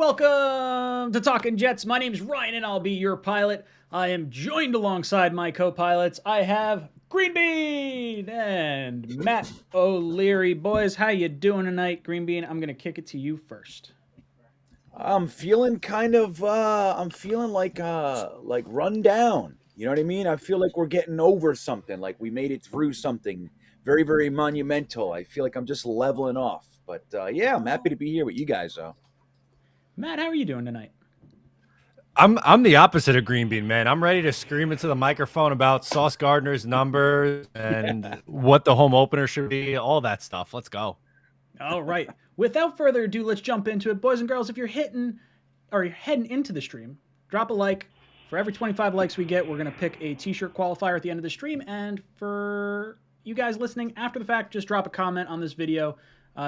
Welcome to Talkin' Jets. My name is Ryan, and I'll be your pilot. I am joined alongside my co-pilots. I have Green Bean and Matt O'Leary. Boys, how you doing tonight? Green Bean, I'm going to kick it to you first. I'm feeling I'm feeling like run down. You know what I mean? I feel like we're getting over something, like we made it through something very, very monumental. I feel like I'm just leveling off. But yeah, I'm happy to be here with you guys, though. Matt, how are you doing tonight? I'm the opposite of Green Bean, man. I'm ready to scream into the microphone about Sauce Gardner's numbers and what the home opener should be, all that stuff. Let's go. All right. Without further ado, let's jump into it. Boys and girls, if you're heading into the stream, drop a like. For every 25 likes we get, we're going to pick a t-shirt qualifier at the end of the stream. And for you guys listening after the fact, just drop a comment on this video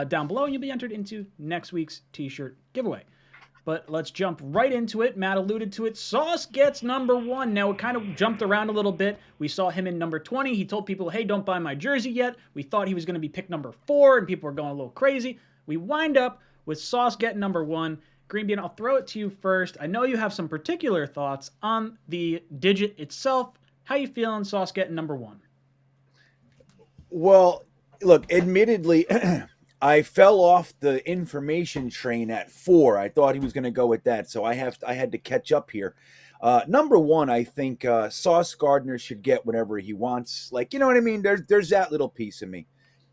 down below, and you'll be entered into next week's t-shirt giveaway. But let's jump right into it. Matt alluded to it. Sauce gets number 1. Now, it kind of jumped around a little bit. We saw him in number 20. He told people, hey, don't buy my jersey yet. We thought he was going to be picked number 4, and people were going a little crazy. We wind up with Sauce getting number 1. Green Bean, I'll throw it to you first. I know you have some particular thoughts on the digit itself. How you feeling, Sauce getting number 1? Well, look, admittedly, I fell off the information train at 4. I thought he was going to go with that, so I had to catch up here. Number 1, I think Sauce Gardner should get whatever he wants. Like, you know what I mean? There's that little piece of me.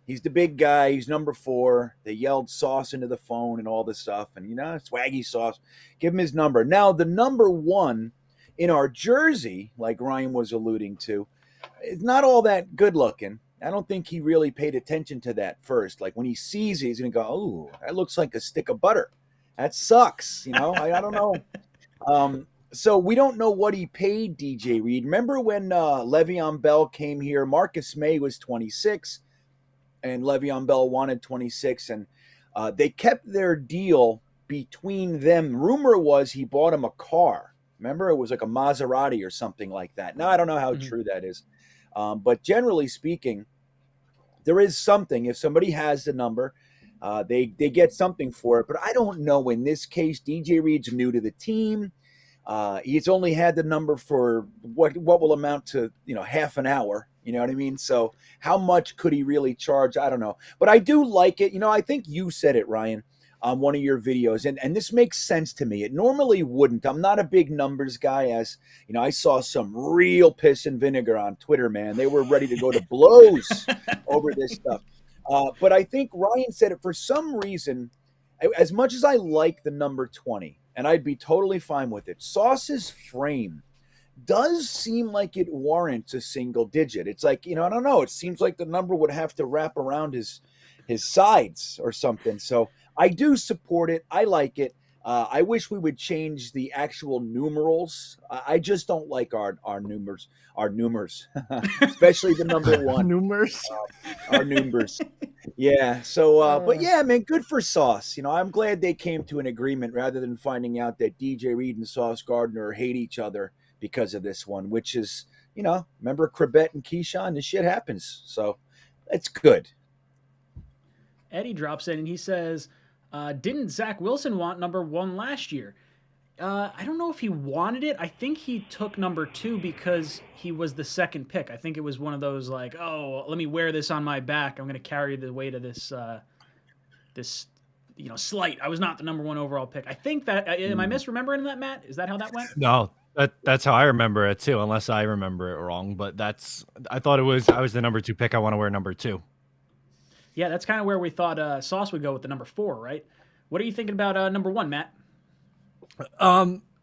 He's the big guy. He's number 4. They yelled Sauce into the phone and all this stuff, and swaggy Sauce. Give him his number. Now, the number 1 in our jersey, like Ryan was alluding to, is not all that good looking. I don't think he really paid attention to that first. Like when he sees it, he's going to go, oh, that looks like a stick of butter. That sucks. I don't know. So we don't know what he paid DJ Reed. Remember when Le'Veon Bell came here? Marcus May was 26 and Le'Veon Bell wanted 26. And they kept their deal between them. Rumor was he bought him a car. Remember, it was like a Maserati or something like that. Now, I don't know how true that is. But generally speaking, there is something. If somebody has the number, they get something for it. But I don't know. In this case, DJ Reed's new to the team. He's only had the number for what will amount to half an hour. You know what I mean? So how much could he really charge? I don't know. But I do like it. I think you said it, Ryan, on one of your videos, and this makes sense to me. It normally wouldn't. I'm not a big numbers guy, as I saw some real piss and vinegar on Twitter, man. They were ready to go to blows over this stuff. But I think Ryan said it for some reason. As much as I like the number 20, and I'd be totally fine with it, Sauce's frame does seem like it warrants a single digit. It's like, I don't know. It seems like the number would have to wrap around his sides or something. So I do support it. I like it. I wish we would change the actual numerals. I just don't like our numbers, especially the number 1. Our numbers. Yeah. So, but yeah, man, good for Sauce. I'm glad they came to an agreement rather than finding out that DJ Reed and Sauce Gardner hate each other because of this one, which is, remember Crabette and Keyshawn? This shit happens. So it's good. Eddie drops in and he says, didn't Zach Wilson want number 1 last year? I don't know if he wanted it. I think he took number 2 because he was the second pick. I think it was one of those like, oh, let me wear this on my back. I'm going to carry the weight of this slight. I was not the number 1 overall pick. I think that, am I misremembering that, Matt? Is that how that went? No, that's how I remember it too, unless I remember it wrong. But I thought I was the number 2 pick. I want to wear number 2. Yeah, that's kind of where we thought Sauce would go with the number 4, right? What are you thinking about number 1, Matt?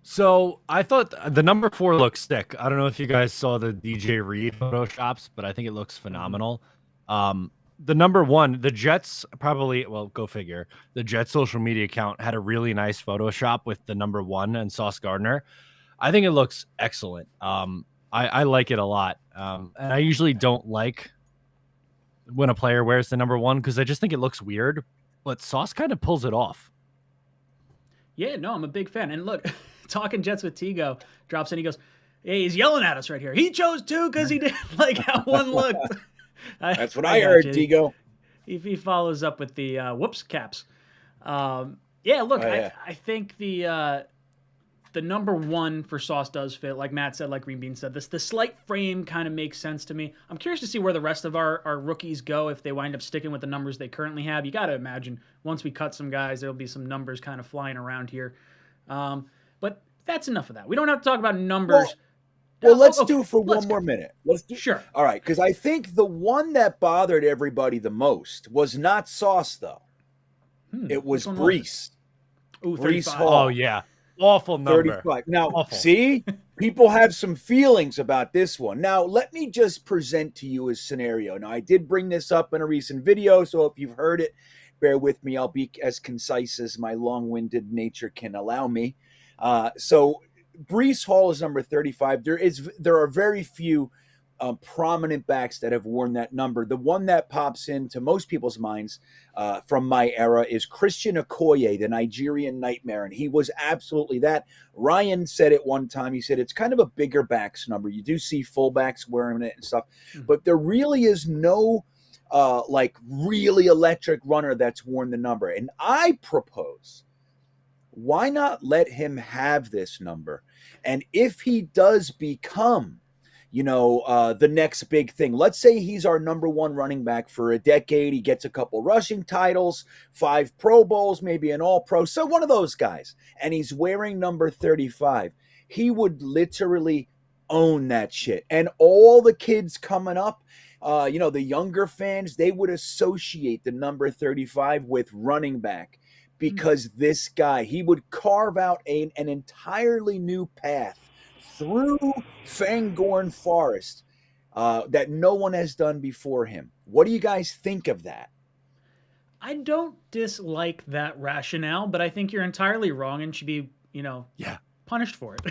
So I thought the number 4 looks sick. I don't know if you guys saw the DJ Reed photoshops, but I think it looks phenomenal. The number 1, the Jets probably, well, go figure. The Jets social media account had a really nice Photoshop with the number 1 and Sauce Gardner. I think it looks excellent. I like it a lot. And I usually don't like when a player wears the number 1 because I just think it looks weird, but Sauce kind of pulls it off. Yeah, no, I'm a big fan. And look, Talking Jets with Tigo drops in. He goes, hey, he's yelling at us right here. He chose 2 because he didn't like how 1 looked. That's what I heard, Tigo. He follows up with the whoops caps. Yeah, look, Oh, yeah. I think the number 1 for Sauce does fit. Like Matt said, like Green Bean said, the slight frame kind of makes sense to me. I'm curious to see where the rest of our rookies go if they wind up sticking with the numbers they currently have. You got to imagine once we cut some guys, there'll be some numbers kind of flying around here. But that's enough of that. We don't have to talk about numbers. Well, let's okay, do it for let's one more go. minute. Let's do. Sure. All right, because I think the one that bothered everybody the most was not Sauce, though. It was which one was it? Brees. Ooh, Brees 35. Hall. Oh yeah, awful number. 35. Now, Awful. see, people have some feelings about this one. Now, let me just present to you a scenario. Now, I did bring this up in a recent video, so if you've heard it, bear with me. I'll be as concise as my long-winded nature can allow me. So Brees Hall is number 35. There are very few prominent backs that have worn that number. The one that pops into most people's minds from my era is 𝐒𝐿 Okoye, the Nigerian nightmare, and he was absolutely that. Ryan said it one time. He said it's kind of a bigger backs number. You do see fullbacks wearing it and stuff, but there really is no like really electric runner that's worn the number. And I propose, why not let him have this number? And if he does become, the next big thing, let's say he's our number 1 running back for a decade. He gets a couple rushing titles, 5 Pro Bowls, maybe an All-Pro. So one of those guys. And he's wearing number 35. He would literally own that shit. And all the kids coming up, the younger fans, they would associate the number 35 with running back. Because this guy, he would carve out an entirely new path through Fangorn Forest that no one has done before him. What do you guys think of that? I don't dislike that rationale, but I think you're entirely wrong and should be, punished for it.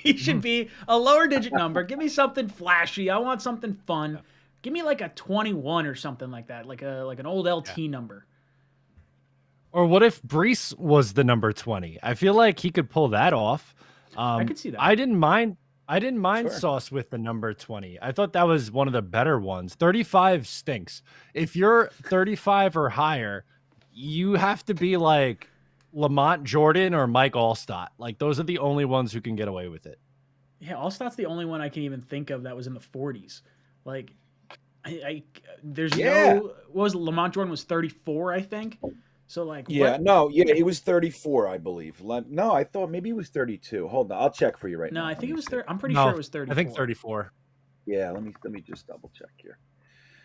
He should be a lower digit number. Give me something flashy. I want something fun. Give me like a 21 or something like that, like an old LT number. Or what if Brees was the number 20? I feel like he could pull that off. I could see that. I didn't mind Sure. Sauce with the number 20. I thought that was one of the better ones. 35 stinks. If you're 35 or higher, you have to be like Lamont Jordan or Mike Allstott. Like those are the only ones who can get away with it. Yeah, Allstott's the only one I can even think of that was in the 40s. Like, there's no. What was it? Lamont Jordan was 34, I think. So like, he was 34, I believe. No, I thought maybe he was 32. Hold on, I'll check for you right now. No, I think it was 30. I'm pretty sure it was 34. I think 34. Yeah, let me just double check here.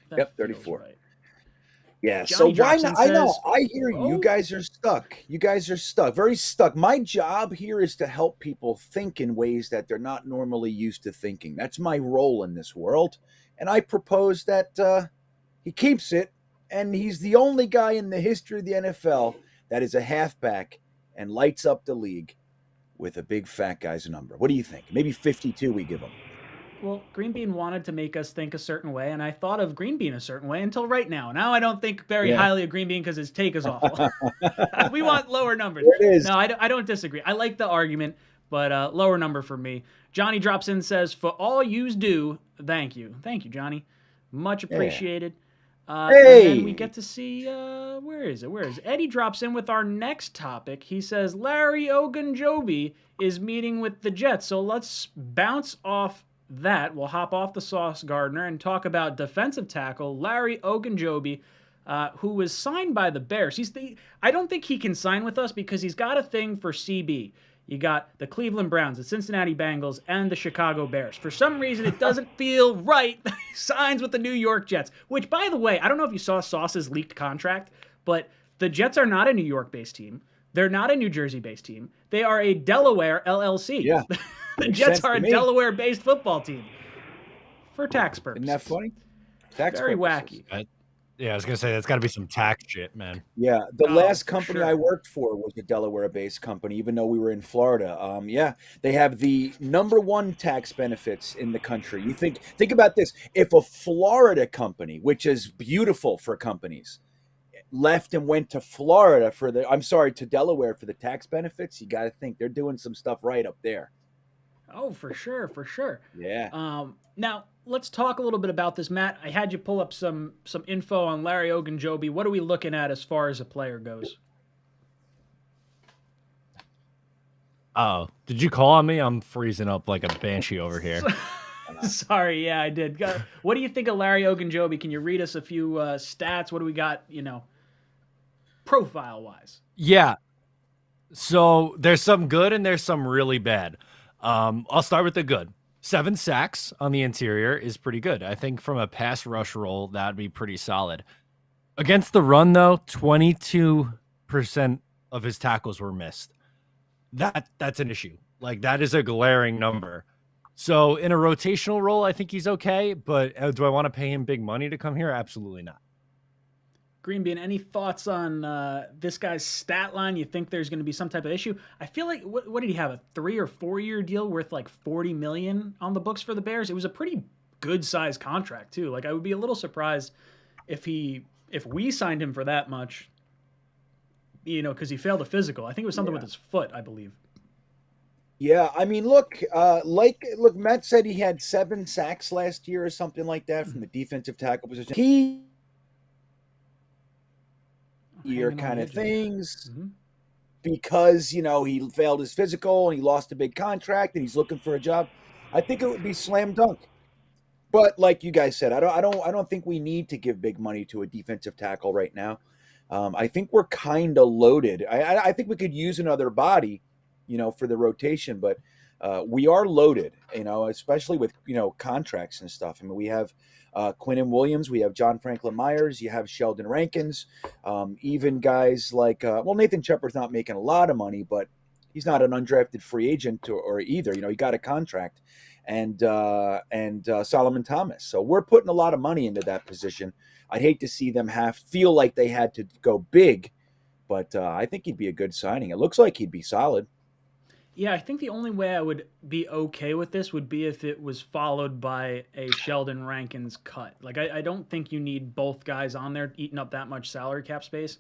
That Yep, 34. right. Yeah, Johnny so why Dropson not? I know. says, I hear you. You guys are stuck. You guys are stuck. Very stuck. My job here is to help people think in ways that they're not normally used to thinking. That's my role in this world. And I propose that he keeps it. And he's the only guy in the history of the NFL that is a halfback and lights up the league with a big fat guy's number. What do you think? Maybe 52 we give him. Well, Green Bean wanted to make us think a certain way, and I thought of Green Bean a certain way until right now. Now I don't think very highly of Green Bean because his take is awful. We want lower numbers. There it is. No, I don't disagree. I like the argument, but lower number for me. Johnny drops in, says, "For all yous do, thank you." Thank you, Johnny. Much apprecited. And then we get to see, where is it? Eddie drops in with our next topic. He says, Larry 𝐒𝐿𝐫𝐞𝐫𝐢 is meeting with the Jets. So let's bounce off that. We'll hop off the Sauce Gardner and talk about defensive tackle Larry 𝐒𝐿𝐫𝐫𝐞𝐫𝐢, who was signed by the Bears. I don't think he can sign with us because he's got a thing for CB. You got the Cleveland Browns, the Cincinnati Bengals, and the Chicago Bears. For some reason, it doesn't feel right that he signs with the New York Jets, which, by the way, I don't know if you saw Sauce's leaked contract, but the Jets are not a New York-based team. They're not a New Jersey-based team. They are a Delaware LLC. Yeah. The Jets are a Delaware-based football team for tax purposes. Isn't that funny? Tax Very purposes. wacky. Yeah, I was gonna say that's got to be some tax shit, man. Yeah, the last for company sure. I worked for was a Delaware-based company, even though we were in Florida. They have the #1 tax benefits in the country. You think about this: if a Florida company, which is beautiful for companies, left and went to Florida to Delaware for the tax benefits, you got to think they're doing some stuff right up there. Oh, for sure. Yeah. Now, let's talk a little bit about this, Matt. I had you pull up some info on Larry 𝐒𝐿𝐫𝐞𝐫𝐢. What are we looking at as far as a player goes? Oh, did you call on me? I'm freezing up like a banshee over here. Sorry, yeah, I did. What do you think of Larry Ogunjobi? Can you read us a few stats? What do we got, profile-wise? Yeah. So there's some good and there's some really bad. I'll start with the good. 7 sacks on the interior is pretty good. I think from a pass rush role, that'd be pretty solid. Against the run, though, 22% of his tackles were missed. That's an issue. Like, that is a glaring number. So in a rotational role, I think he's okay. But do I want to pay him big money to come here? Absolutely not. Greenbean, any thoughts on this guy's stat line? You think there's going to be some type of issue? I feel like what did he have, a 3 or 4 year deal worth like $40 million on the books for the Bears? It was a pretty good sized contract too. Like, I would be a little surprised if we signed him for that much. Because he failed a physical. I think it was something with his foot, I believe. Yeah, I mean, look, Matt said he had 7 sacks last year or something like that from the defensive tackle position. He year kind of things because he failed his physical and he lost a big contract and he's looking for a job. I think it would be slam dunk. But like you guys said, I don't think we need to give big money to a defensive tackle right now. I think we're kind of loaded. I think we could use another body, for the rotation, but we are loaded, especially with contracts and stuff. I mean, we have Quinnen Williams, we have John Franklin Myers, you have Sheldon Rankins, even guys like Nathan Shepard's not making a lot of money, but he's not an undrafted free agent or either. He got a contract, and Solomon Thomas. So we're putting a lot of money into that position. I'd hate to see them feel like they had to go big, but I think he'd be a good signing. It looks like he'd be solid. Yeah, I think the only way I would be okay with this would be if it was followed by a Sheldon Rankins cut. Like, I don't think you need both guys on there eating up that much salary cap space,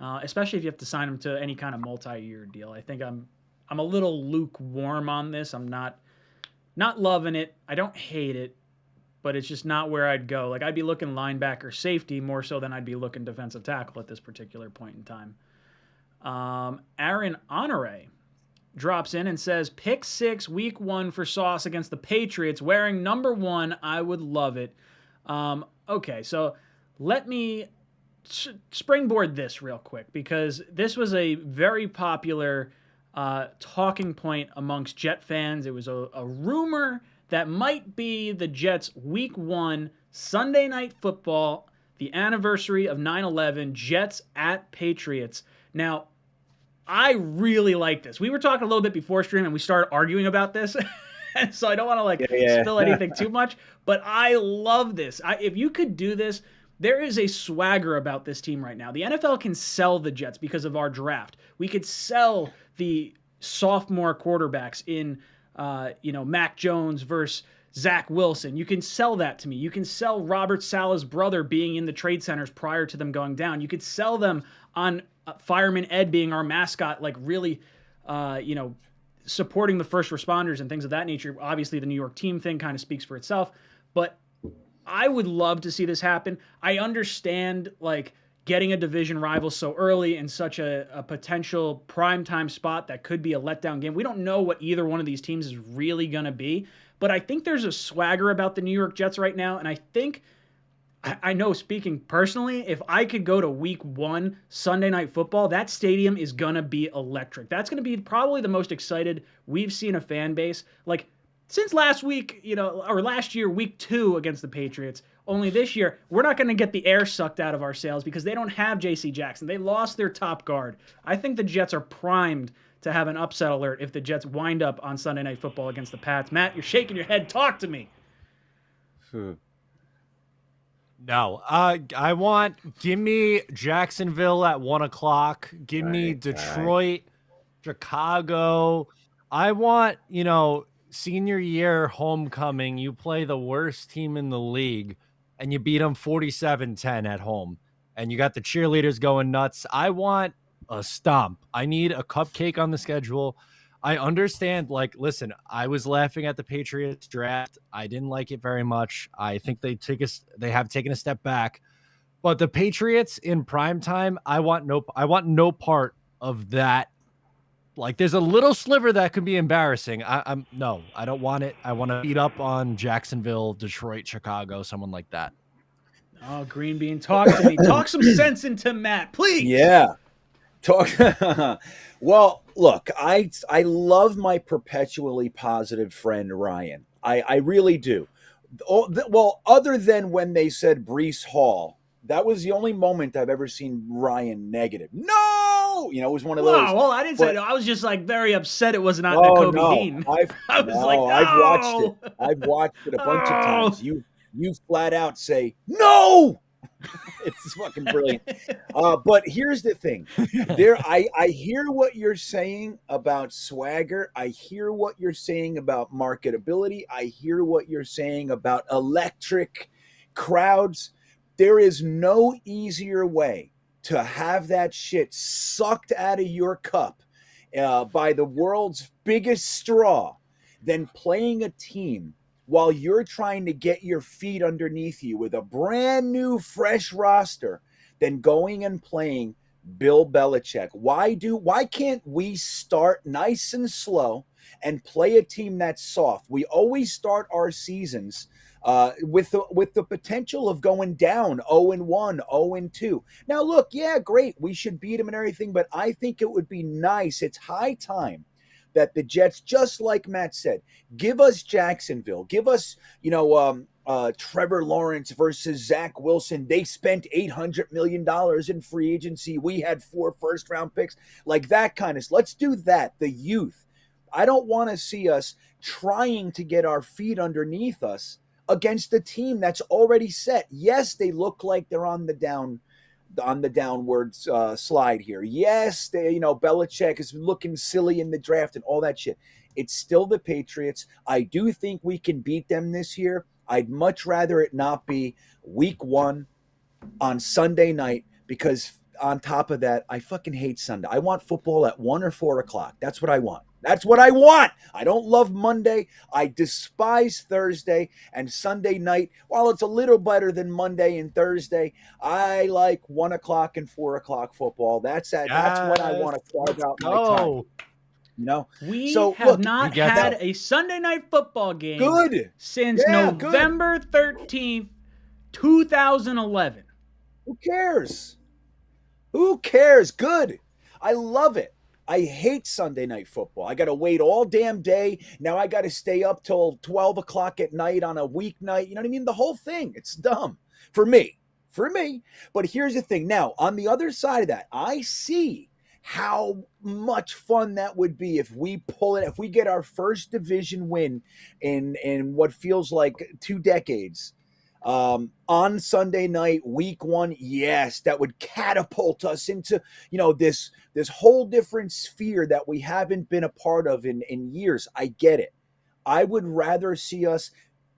especially if you have to sign them to any kind of multi-year deal. I think I'm a little lukewarm on this. I'm not loving it. I don't hate it, but it's just not where I'd go. Like, I'd be looking linebacker safety more so than I'd be looking defensive tackle at this particular point in time. Aaron Honore drops in and says, pick 6 week 1 for Sauce against the Patriots wearing number 1. I would love it. Okay, so let me springboard this real quick, because this was a very popular talking point amongst Jet fans. It was a rumor that might be the Jets week 1 Sunday Night Football, the anniversary of 9/11, Jets at Patriots. Now, I really like this. We were talking a little bit before stream, and we started arguing about this, so I don't want to spill anything too much. But I love this. If you could do this, there is a swagger about this team right now. The NFL can sell the Jets because of our draft. We could sell the sophomore quarterbacks in, Mac Jones versus Zach Wilson. You can sell that to me. You can sell Robert Saleh's brother being in the trade centers prior to them going down. You could sell them on Fireman Ed being our mascot, like really, supporting the first responders and things of that nature. Obviously, the New York team thing kind of speaks for itself, but I would love to see this happen. I understand, like, getting a division rival so early in such a potential primetime spot that could be a letdown game. We don't know what either one of these teams is really going to be, but I think there's a swagger about the New York Jets right now, and I know, speaking personally, if I could go to week 1 Sunday Night Football, that stadium is going to be electric. That's going to be probably the most excited we've seen a fan base, like, since last week, or last year, week 2 against the Patriots. Only this year, we're not going to get the air sucked out of our sails because they don't have J.C. Jackson. They lost their top guard. I think the Jets are primed to have an upset alert if the Jets wind up on Sunday Night Football against the Pats. Matt, you're shaking your head. Talk to me. No, give me Jacksonville at 1:00. Give me Detroit, Chicago. I want, senior year homecoming. You play the worst team in the league and you beat them 47-10 at home. And you got the cheerleaders going nuts. I want a stomp. I need a cupcake on the schedule. I understand, listen, I was laughing at the Patriots draft. I didn't like it very much. I think they have taken a step back. But the Patriots in prime time, I want no part of that Like, there's a little sliver that could be embarrassing. No, I don't want it. I want to beat up on Jacksonville, Detroit, Chicago, someone like that. Oh, Green Bean, talk to me. Talk some sense into Matt, please. Yeah. Talk. Well, look, I love my perpetually positive friend Ryan. I really do. Well, other than when they said Breece Hall, that was the only moment I've ever seen Ryan negative. No, it was one of those. Well, I didn't say that. I was just like very upset it was not Kobe Dean. I was like, no. I've watched it. I've watched it a bunch of times. You flat out say no. It's fucking brilliant. But here's the thing. I hear what you're saying about swagger. I hear what you're saying about marketability. I hear what you're saying about electric crowds. There is no easier way to have that shit sucked out of your cup by the world's biggest straw than playing a team while you're trying to get your feet underneath you with a brand new, fresh roster, than going and playing Bill Belichick. Why can't we start nice and slow and play a team that's soft? We always start our seasons with the potential of going down 0-1, 0-2. Now, look, yeah, great, we should beat them and everything, but I think it would be nice. It's high time that the Jets, just like Matt said, give us Jacksonville, give us, Trevor Lawrence versus Zach Wilson. They spent $800 million in free agency. We had 4 first-round picks, like that kind of. Let's do that. The youth. I don't want to see us trying to get our feet underneath us against a team that's already set. Yes, they look like they're on the downward slide here. Yes, Belichick is looking silly in the draft and all that shit. It's still the Patriots. I do think we can beat them this year. I'd much rather it not be week 1 on Sunday night, because on top of that, I fucking hate Sunday. I want football at 1 or 4 o'clock. That's what I want. That's what I want. I don't love Monday. I despise Thursday and Sunday night. While it's a little better than Monday and Thursday, I like 1 o'clock and 4 o'clock football. That's when I want to carve out my time. We have not had a Sunday night football game since November 13th, 2011. Who cares? Who cares? Good. I love it. I hate Sunday night football. I got to wait all damn day. Now I got to stay up till 12 o'clock at night on a weeknight. You know what I mean? The whole thing. It's dumb for me. But here's the thing. Now, on the other side of that, I see how much fun that would be if we pull it, if we get our first division win in what feels like 2 decades. On Sunday night, week 1, yes, that would catapult us into, this whole different sphere that we haven't been a part of in years. I get it. I would rather see us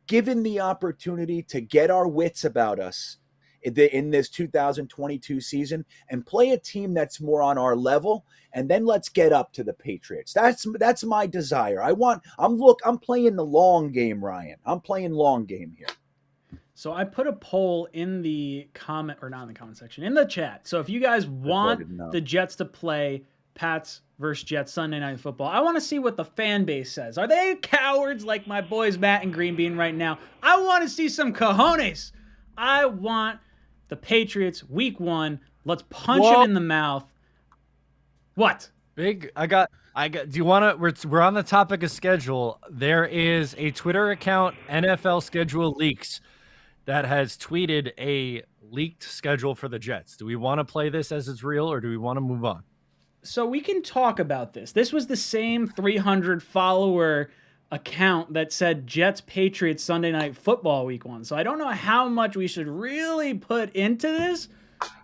given the opportunity to get our wits about us in this 2022 season and play a team that's more on our level, and then let's get up to the Patriots. That's my desire. I'm playing the long game, Ryan. I'm playing long game here. So I put a poll in the comment, or not in the comment section, in the chat. So if you guys want the Jets to play Pats versus Jets Sunday Night Football, I want to see what the fan base says. Are they cowards like my boys Matt and Green Bean right now? I want to see some cojones. I want the Patriots week 1. Let's punch it in the mouth. What? Big. I got. Do you want to? We're on the topic of schedule. There is a Twitter account, NFL Schedule Leaks, that has tweeted a leaked schedule for the Jets. Do we want to play this as it's real, or do we want to move on? So we can talk about this. This was the same 300-follower account that said Jets Patriots Sunday Night Football week 1. So I don't know how much we should really put into this,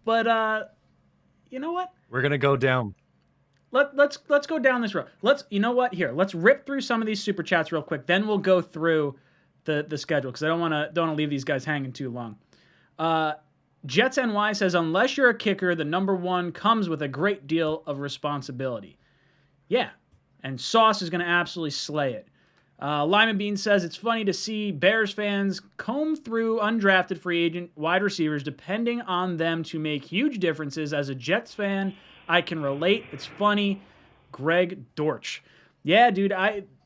but you know what? We're gonna go down. Let's go down this road. You know what? Here, let's rip through some of these super chats real quick. Then we'll go through the schedule, because I don't want to leave these guys hanging too long. Jets NY says, unless you're a kicker, the number 1 comes with a great deal of responsibility. Yeah, and Sauce is going to absolutely slay it. Lyman Bean says, it's funny to see Bears fans comb through undrafted free agent wide receivers, depending on them to make huge differences. As a Jets fan, I can relate. It's funny. Greg Dortch. Yeah, dude,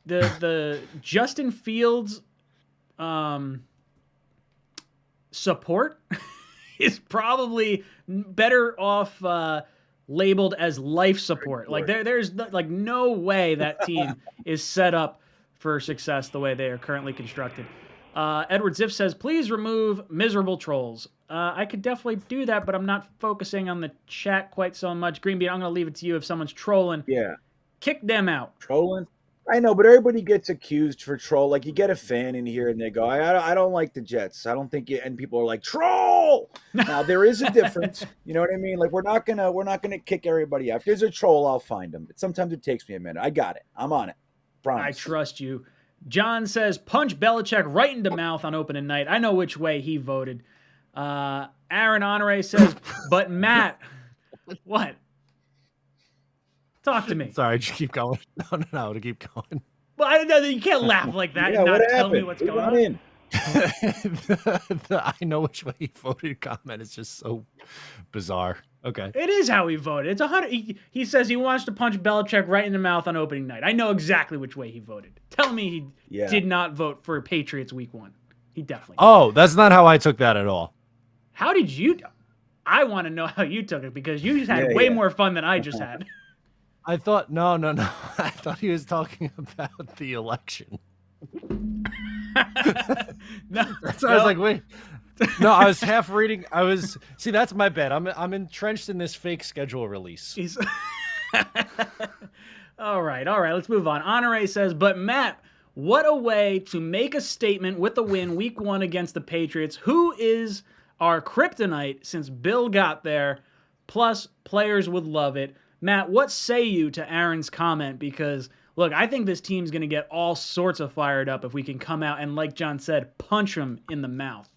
the Justin Fields support is probably better off labeled as life support. Like there's like no way that team is set up for success the way they are currently constructed. Edward Ziff says, please remove miserable trolls. I could definitely do that, but I'm not focusing on the chat quite so much. Greenbean, I'm going to leave it to you. If someone's trolling, kick them out. Trolling? I know, but everybody gets accused for troll. Like, you get a fan in here and they go, I don't like the Jets. I don't think you, and people are like, troll. Now there is a difference. You know what I mean? Like, we're not gonna kick everybody out. If there's a troll, I'll find them. But sometimes it takes me a minute. I got it. I'm on it. Promise. I trust you. John says, punch Belichick right in the mouth on opening night. I know which way he voted. Aaron Honore says, but Matt, what? Talk to me. Sorry, just keep going. No, to keep going. Well, I know you can't laugh like that and not tell me what's going on. I know which way he voted comment is just so bizarre. Okay. It is how he voted. It's 100. He says he wants to punch Belichick right in the mouth on opening night. I know exactly which way he voted. Tell me he did not vote for Patriots week 1. He definitely did. Oh, that's not how I took that at all. How did you? I want to know how you took it because you just had way more fun than I just had. I thought, no. I thought he was talking about the election. That's why I was like, wait. No, I was half reading. See, that's my bad. I'm entrenched in this fake schedule release. All right. Let's move on. Honore says, but Matt, what a way to make a statement with the win week 1 against the Patriots. Who is our kryptonite since Bill got there? Plus, players would love it. Matt, what say you to Aaron's comment? Because, look, I think this team's going to get all sorts of fired up if we can come out and, like John said, punch him in the mouth.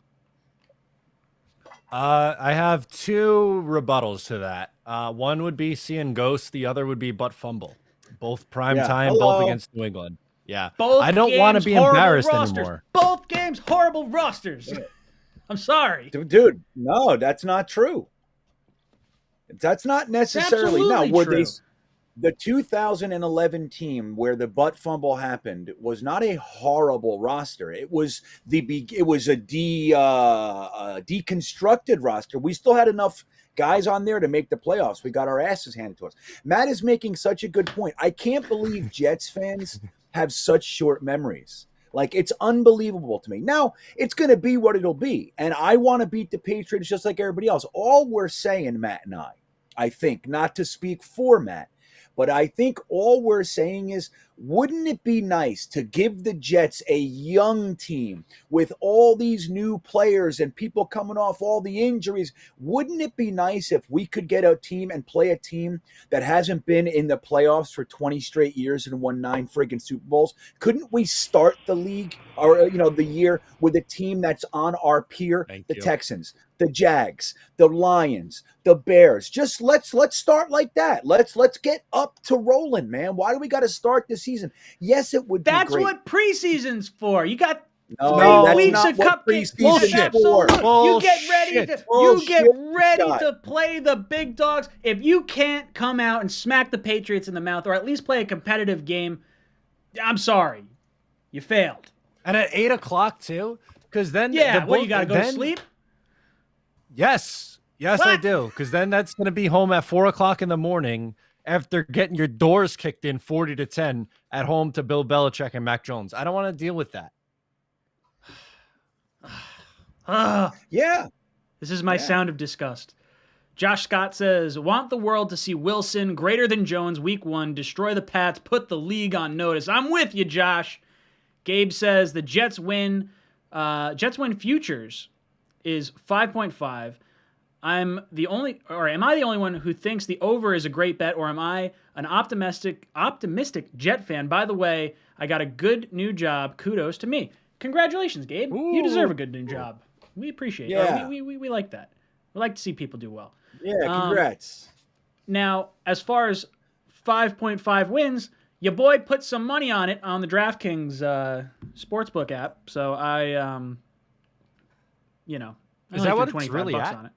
I have 2 rebuttals to that. One would be seeing ghosts. The other would be butt fumble. Both prime time, both against New England. Yeah. I don't want to be embarrassed anymore. Both games, horrible rosters. I'm sorry. Dude, no, that's not true. That's not necessarily. Now, the 2011 team where the butt fumble happened was not a horrible roster. It was a deconstructed roster. We still had enough guys on there to make the playoffs. We got our asses handed to us. Matt is making such a good point. I can't believe Jets fans have such short memories. Like, it's unbelievable to me. Now, it's going to be what it'll be. And I want to beat the Patriots just like everybody else. All we're saying, Matt and I think, not to speak for Matt, but I think all we're saying is, wouldn't it be nice to give the Jets a young team with all these new players and people coming off all the injuries? Wouldn't it be nice if we could get a team and play a team that hasn't been in the playoffs for 20 straight years and won 9 friggin' Super Bowls? Couldn't we start the league or, the year with a team that's on our peer, Texans, the Jags, the Lions, the Bears? Just let's start like that. Let's get up to rolling, man. Why do we got to start the season? Yes, it would be That's great. what preseason's for. You got 3 weeks of cupcakes. You get ready to play the big dogs. If you can't come out and smack the Patriots in the mouth or at least play a competitive game, I'm sorry. You failed. And at 8 o'clock too? Because then you got to go to sleep? Yes, I do. Because then that's going to be home at 4 o'clock in the morning after getting your doors kicked in 40-10 at home to Bill Belichick and Mac Jones. I don't want to deal with that. This is my sound of disgust. Josh Scott says, want the world to see Wilson greater than Jones week 1, destroy the Pats, put the league on notice. I'm with you, Josh. Gabe says the Jets win futures is 5.5. Am I the only one who thinks the over is a great bet, or am I an optimistic Jet fan? By the way, I got a good new job. Kudos to me. Congratulations, Gabe. Ooh. You deserve a good new job. We appreciate it. We like that. We like to see people do well. Yeah, congrats. Now, as far as 5.5 wins, your boy put some money on it on the DraftKings sportsbook app. So I is that what it's really at? On it.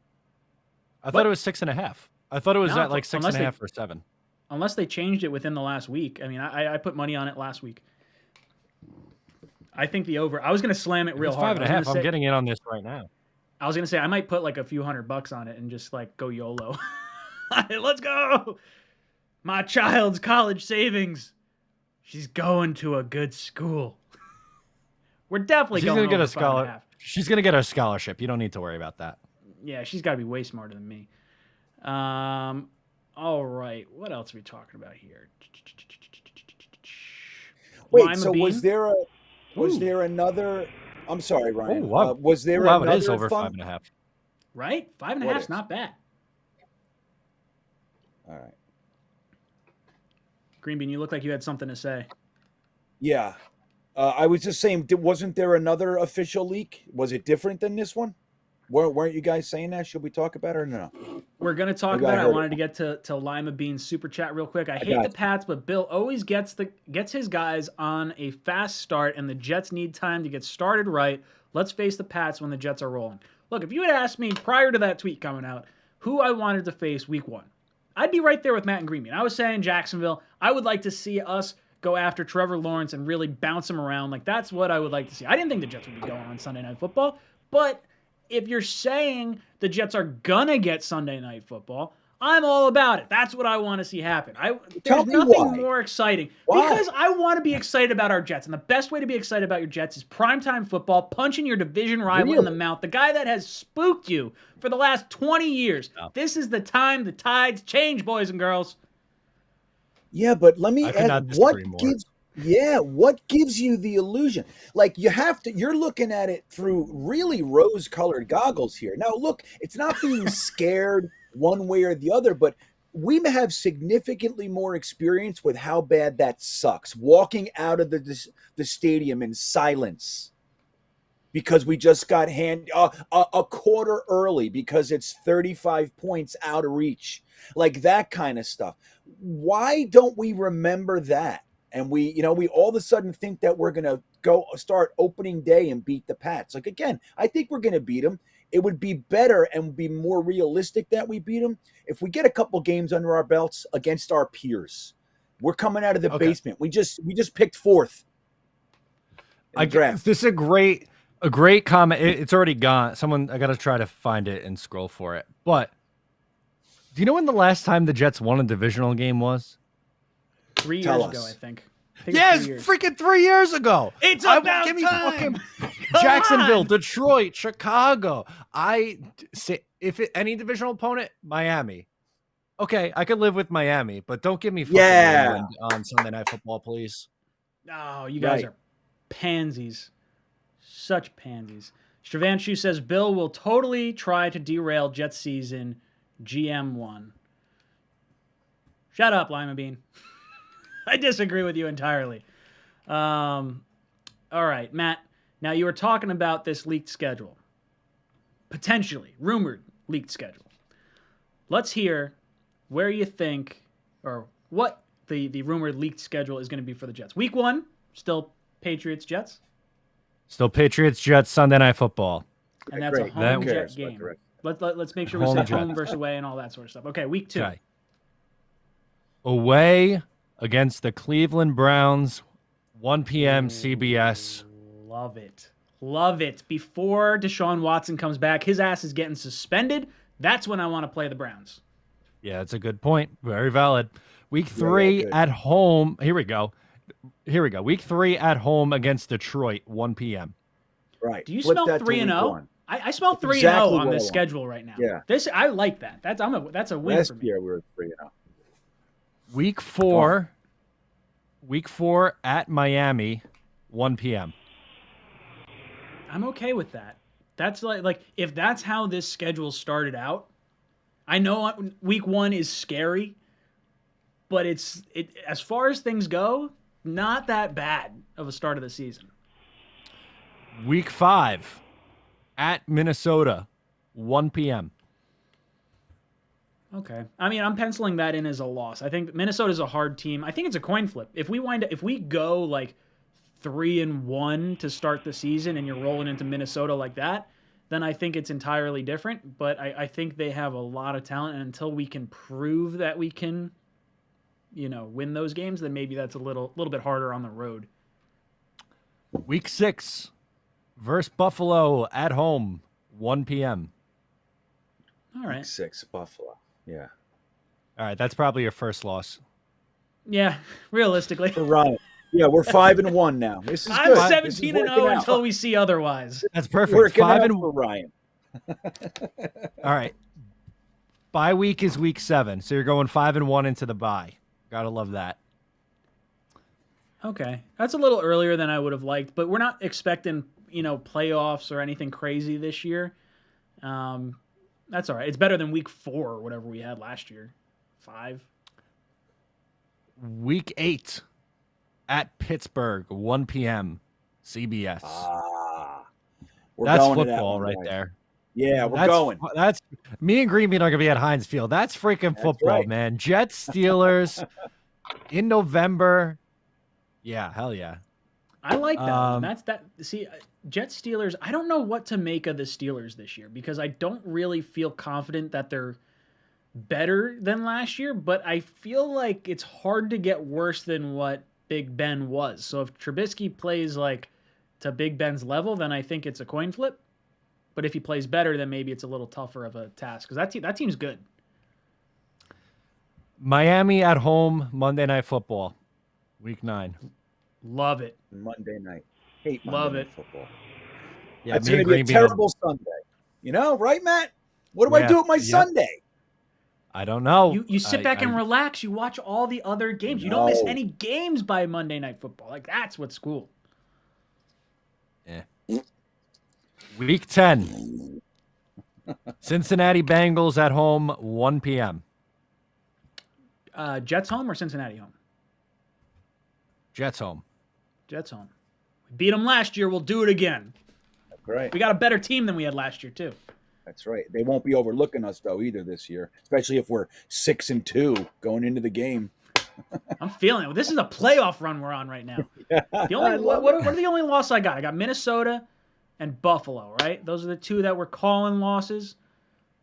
I thought it was 6.5. I thought it was at like 6.5 or 7. unless they changed it within the last week. I mean, I put money on it last week. I think the over. I was going to slam it real It's hard. 5.5. I'm getting in on this right now. I was going to say I might put like a few $100 on it and just like go YOLO. Let's go. My child's college savings. She's going to a good school. We're definitely She's going gonna get over a scholar. 5.5. She's gonna get a scholarship. You don't need to worry about that. Yeah, she's got to be way smarter than me. All right. What else are we talking about here? Wait, Lima so bean? was there another? I'm sorry, Ryan. Oh, wow. Was there Wow, another it is over fun? 5.5. Right? 5.5 What is is? not bad. All right. Green Bean, you look like you had something to say. Yeah. I was just saying, wasn't there another official leak? Was it different than this one? Weren't you guys saying that? Should we talk about it or no? We're going to talk Maybe I about it. I heard wanted to get to Lima Bean's super chat real quick. I hate got the you. Pats, but Bill always gets his guys on a fast start, and the Jets need time to get started right. Let's face the Pats when the Jets are rolling. Look, if you had asked me prior to that tweet coming out who I wanted to face week 1, I'd be right there with Matt and Green Bean. I was saying Jacksonville. I would like to see us go after Trevor Lawrence and really bounce him around. Like, that's what I would like to see. I didn't think the Jets would be going on Sunday Night Football, but if you're saying the Jets are gonna get Sunday Night Football, I'm all about it. That's what I want to see happen. Tell There's me nothing why. more exciting. Why? Because I want to be excited about our Jets. And the best way to be excited about your Jets is primetime football, punching your division rival in the Really? mouth, the guy that has spooked you for the last 20 years. Oh. This is the time the tides change, boys and girls. Yeah, but let me I could not ask, what disagree more. what gives you the illusion? Like, you're looking at it through really rose-colored goggles here. Now, look, it's not being scared one way or the other, but we have significantly more experience with how bad that sucks. Walking out of the stadium in silence because we just got a quarter early because it's 35 points out of reach, like that kind of stuff. Why don't we remember that? And we all of a sudden think that we're going to go start opening day and beat the Pats. Like, again, I think we're going to beat them. It would be better and be more realistic that we beat them if we get a couple games under our belts against our peers. We're coming out of the basement. We just picked 4th. I guess this is a great comment. It's already gone. I got to try to find it and scroll for it. But do you know when the last time the Jets won a divisional game was? 3 years Tell ago, us. I think. Yes, freaking 3 years ago. It's about give me time. fucking Jacksonville, Detroit, Chicago. I say any divisional opponent, Miami. Okay, I could live with Miami, but don't give me fucking England on Sunday Night Football, please. Oh, you guys are pansies. Such pansies. Stravanchu says Bill will totally try to derail Jets season. GM1. Shut up, Lima Bean. I disagree with you entirely. All right, Matt. Now, you were talking about this leaked schedule. Potentially, rumored leaked schedule. Let's hear where you think, or what the rumored leaked schedule is going to be for the Jets. Week 1, still Patriots-Jets. Still Patriots-Jets Sunday Night Football. And that's a home Jet game. Let's make sure we say home versus away and all that sort of stuff. Okay, week 2. Okay. Away against the Cleveland Browns, 1 p.m. CBS. Love it. Love it. Before Deshaun Watson comes back, his ass is getting suspended. That's when I want to play the Browns. Yeah, that's a good point. Very valid. Week 3 at home. Here we go. Week 3 at home against Detroit, 1 p.m. Right. Do you smell 3-0? I smell 3-0 Exactly on what this I want. schedule right now. Yeah. I like that. That's a win Last for me. year we were 3-0. Week 4 at Miami, 1 p.m. I'm okay with that. That's like if that's how this schedule started out. I know week 1 is scary, but it as far as things go, not that bad of a start of the season. Week 5 at Minnesota, 1 p.m. Okay. I mean, I'm penciling that in as a loss. I think Minnesota's a hard team. I think it's a coin flip. If we go like 3-1 to start the season and you're rolling into Minnesota like that, then I think it's entirely different. But I think they have a lot of talent, and until we can prove that we can win those games, then maybe that's a little bit harder on the road. Week 6 versus Buffalo at home, 1 p.m. All right. Week 6, Buffalo. Yeah. All right, that's probably your first loss. Yeah, realistically. For Ryan. Yeah, we're 5-1 now. This is I'm good. 17-0 until we see otherwise. That's perfect. Working out for Ryan. All right. Bye week is week 7, so you're going 5-1 into the bye. Gotta love that. Okay, that's a little earlier than I would have liked, but we're not expecting playoffs or anything crazy this year. That's all right. It's better than week 4 or whatever we had last year. 5. Week 8 at Pittsburgh, 1 p.m. CBS. That's going football right there. Yeah, we're going. That's me and Green Bean are gonna be at Heinz Field. That's freaking football, right, man. Jets Steelers in November. Yeah, hell yeah. I like that. See, Jets Steelers. I don't know what to make of the Steelers this year because I don't really feel confident that they're better than last year, but I feel like it's hard to get worse than what Big Ben was. So if Trubisky plays like to Big Ben's level, then I think it's a coin flip. But if he plays better, then maybe it's a little tougher of a task because that team's good. Miami at home, Monday Night Football, week 9. Love it. Monday night. Hate Monday Love night it. football. Yeah, That's going to be a terrible Sunday. Right, Matt? What do I do with my Sunday? I don't know. You sit back and relax. You watch all the other games. You don't miss any games by Monday Night Football. Like, that's what's cool. Yeah. Week 10. Cincinnati Bengals at home, 1 p.m. Jets home or Cincinnati home? Jets home. Jets home. We beat them last year. We'll do it again. That's right. We got a better team than we had last year, too. That's right. They won't be overlooking us, though, either this year, especially if we're 6-2 going into the game. I'm feeling it. This is a playoff run we're on right now. What are the only losses I got? I got Minnesota and Buffalo, right? Those are the 2 that were calling losses.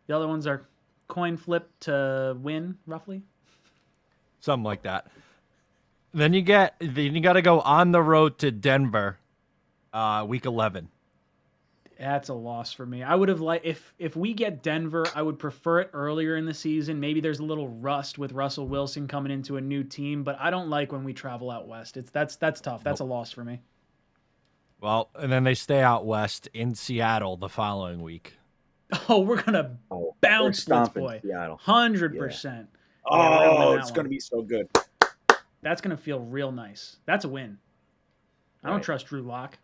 The other ones are coin flip to win, roughly. Something like that. Then you got to go on the road to Denver, week 11. That's a loss for me. I would have liked if we get Denver, I would prefer it earlier in the season. Maybe there's a little rust with Russell Wilson coming into a new team, but I don't like when we travel out west. That's tough. That's a loss for me. Well, and then they stay out west in Seattle the following week. Oh, we're gonna bounce this boy. 100%. Oh, it's gonna be so good. That's gonna feel real nice. That's a win. I don't trust Drew Lock.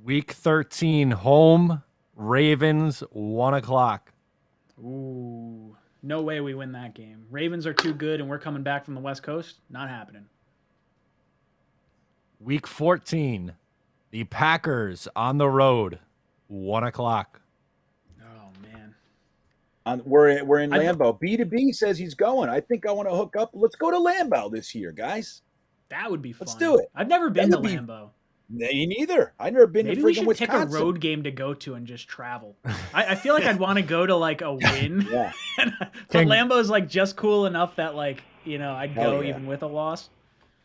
Week 13, home, Ravens, 1 o'clock. Ooh, no way we win that game. Ravens are too good, and we're coming back from the West Coast. Not happening. Week 14, the Packers on the road, 1 o'clock. Oh, man. We're in Lambeau. B2B says he's going. I think I want to hook up. Let's go to Lambeau this year, guys. That would be fun. Let's do it. I've never been to Lambeau. Me neither. I've never been to freaking Wisconsin. Maybe we should pick a road game to go to and just travel. I feel like I'd want to go to like a win. Yeah. But Lambeau's like just cool enough that like, I'd go even with a loss.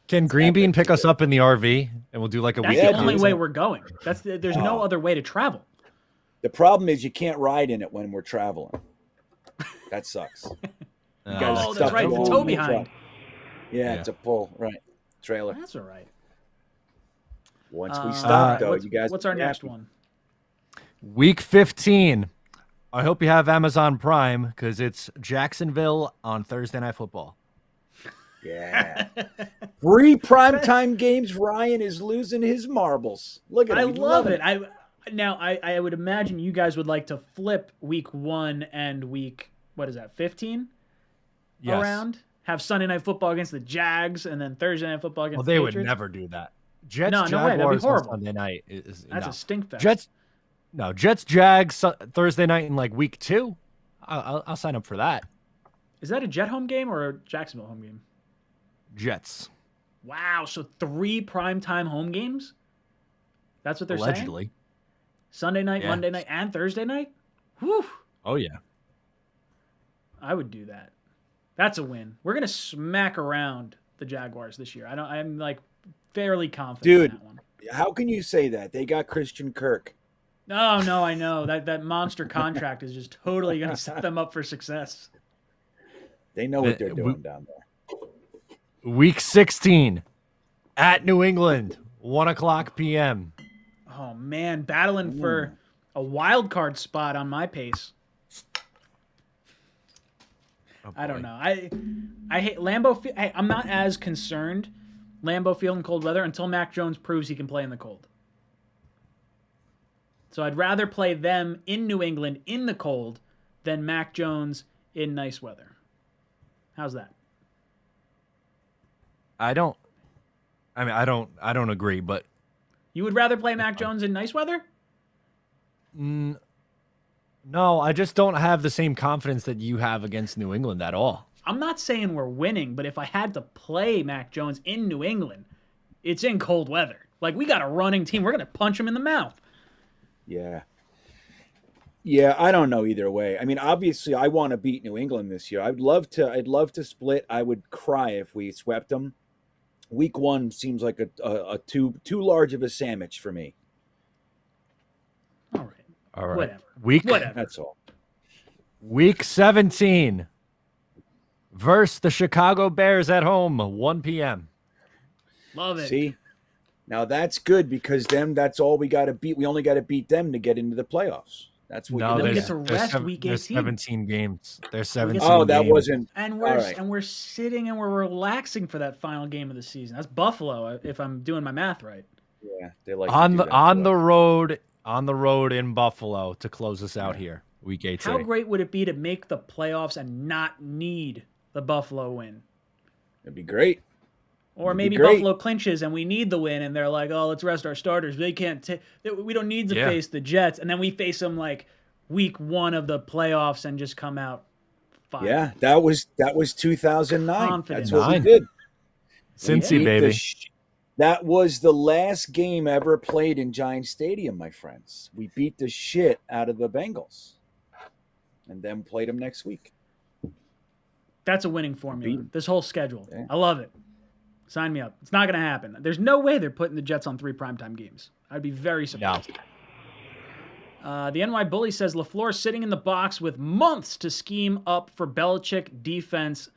Can Green Bean pick us up in the RV and we'll do like a weekend? That's the only way we're going. There's no other way to travel. The problem is you can't ride in it when we're traveling. That sucks. That's right. The tow behind. Yeah, it's a pull. Right. Trailer. That's all right. Once we stop, though, you guys. What's our next one? Week 15. I hope you have Amazon Prime because it's Jacksonville on Thursday Night Football. Yeah. 3 primetime games. Ryan is losing his marbles. Look at him. I love it. I would imagine you guys would like to flip week 1 and week, 15? Yes. Around? Have Sunday Night Football against the Jags and then Thursday Night Football against the Patriots? Patriots? Would never do that. Jets, no way. That'd be horrible. Sunday night That's a stink fest. Jets, Jags Thursday night in like week 2. I'll sign up for that. Is that a Jet home game or a Jacksonville home game? Jets. Wow, so 3 primetime home games? That's what they're saying? Allegedly. Sunday night, Monday night, and Thursday night? Whew. Oh, yeah. I would do that. That's a win. We're gonna smack around the Jaguars this year. I'm like fairly confident in that one. How can you say that? They got Christian Kirk. Oh no, I know that monster contract is just totally gonna set them up for success. They know what they're doing down there. Week 16 at New England, 1:00 p.m. Oh man, battling for a wild card spot on my pace. Oh, I don't know. I hate Lambeau Field. I'm not as concerned Lambeau Field in cold weather until Mac Jones proves he can play in the cold. So I'd rather play them in New England in the cold than Mac Jones in nice weather. How's that? I don't agree, but You would rather play Mac Jones in nice weather? no, I just don't have the same confidence that you have against New England at all. I'm not saying we're winning, but if I had to play Mac Jones in New England, it's in cold weather. Like, we got a running team. We're going to punch him in the mouth. Yeah. Yeah, I don't know either way. I mean, obviously, I want to beat New England this year. I'd love to split. I would cry if we swept them. Week 1 seems like a too large of a sandwich for me. All right. Whatever. Whatever. That's all. Week 17 versus the Chicago Bears at home, 1 p.m. Love it. See? Now that's good because that's all we got to beat. We only got to beat them to get into the playoffs. That's what No, we there's, get to rest there's, week there's 18. 17 games. There's 17 Oh, that games. wasn't. And right. we're sitting and we're relaxing for that final game of the season. That's Buffalo, if I'm doing my math right. Yeah, they like on the road in Buffalo to close us out here, week 18. How great would it be to make the playoffs and not need the Buffalo win? It'd be great. Or maybe Buffalo clinches and we need the win, and they're like, "Oh, let's rest our starters. They can't. We don't need to face the Jets." And then we face them like week 1 of the playoffs and just come out fine. Yeah, that was 2009. Confident. That's what we did. Cincy, baby. That was the last game ever played in Giant Stadium, my friends. We beat the shit out of the Bengals, and then played them next week. That's a winning formula. This whole schedule, I love it. Sign me up. It's not going to happen. There's no way they're putting the Jets on 3 primetime games. I'd be very surprised. No. The NY Bully says LaFleur sitting in the box with months to scheme up for Belichick defense.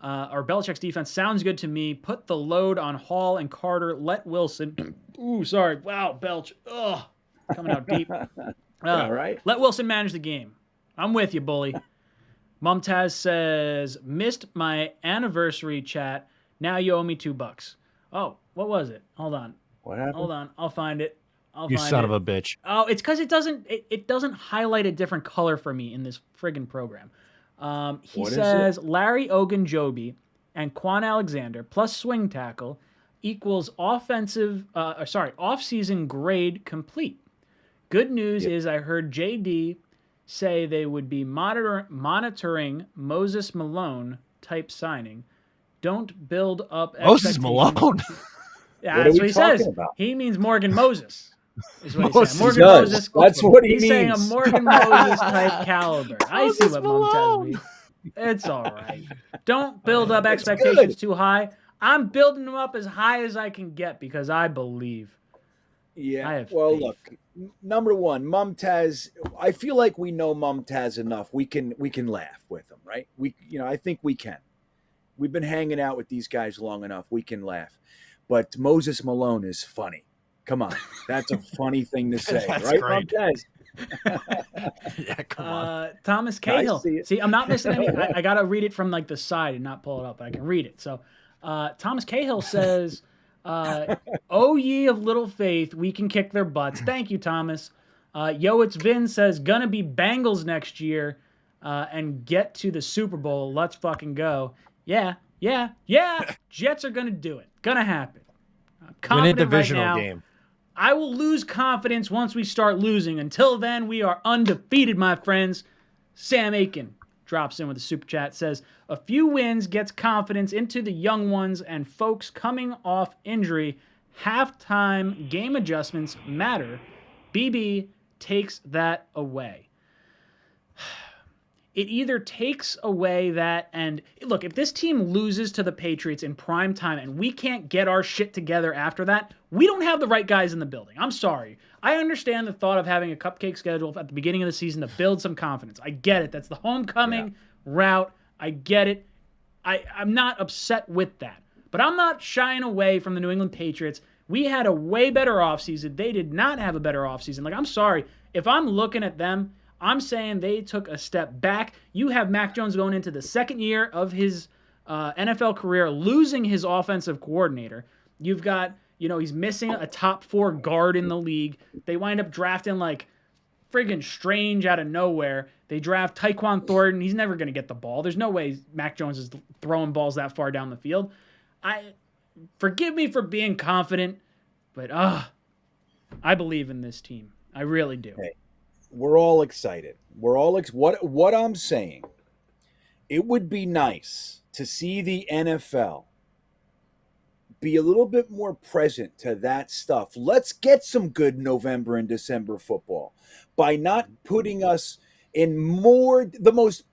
Or Belichick's defense sounds good to me. Put the load on Hall and Carter. Let Wilson. Ooh, sorry. Wow, Belch. Ugh, coming out deep. All right. Let Wilson manage the game. I'm with you, Bully. Mumtaz says, missed my anniversary chat. Now you owe me $2. Oh, what was it? Hold on. What happened? Hold on. I'll find it. You son of a bitch. Oh, it's because it doesn't highlight a different color for me in this friggin' program. He says Larry Ogunjobi and Quan Alexander plus swing tackle equals off-season grade complete. Good news is I heard JD say they would be monitoring Moses Malone type signing. Don't build up Moses Malone. Yeah, that's what he says. About? He means Morgan Moses. Is what Moses he's saying. Morgan does. Moses. That's what he he's means. saying a Morgan Moses type caliber. I see what Mom tells Malone. me. It's all right. Don't build up expectations too high. I'm building them up as high as I can get because I believe. Yeah. Well, look. Number one, Mumtaz. I feel like we know Mumtaz enough. We can laugh with him, right? I think we can. We've been hanging out with these guys long enough. We can laugh. But Moses Malone is funny. Come on. That's a funny thing to say, right, great. Mumtaz? Yeah, come on. Thomas Cahill. See, I'm not missing any. I got to read it from like the side and not pull it up, but I can read it. So Thomas Cahill says, "Oh ye of little faith, we can kick their butts." Thank you, Thomas. 𝐒𝐿_Vin says, "Gonna be Bengals next year and get to the Super Bowl. Let's fucking go." Yeah. Jets are gonna do it. Gonna happen. I'm Win a confident divisional right now. game. I will lose confidence once we start losing. Until then, we are undefeated, my friends. Sam Aiken drops in with a super chat, says, a few wins gets confidence into the young ones and folks coming off injury. Halftime game adjustments matter. BB takes that away. it either takes away that, and look, if this team loses to the Patriots in prime time and we can't get our shit together after that, we don't have the right guys in the building. I'm sorry. I understand the thought of having a cupcake schedule at the beginning of the season to build some confidence. I get it. That's the homecoming route. I get it. I'm not upset with that. But I'm not shying away from the New England Patriots. We had a way better offseason. They did not have a better offseason. Like, I'm sorry. If I'm looking at them, I'm saying they took a step back. You have Mac Jones going into the second year of his NFL career, losing his offensive coordinator. You've got, he's missing a top 4 guard in the league. They wind up drafting like friggin' Strange out of nowhere. They draft Tyquan Thornton. He's never going to get the ball. There's no way Mac Jones is throwing balls that far down the field. Forgive me for being confident, but I believe in this team. I really do. Hey, we're all excited. We're all what I'm saying. It would be nice to see the NFL be a little bit more present to that stuff. Let's get some good November and December football by not putting us in the most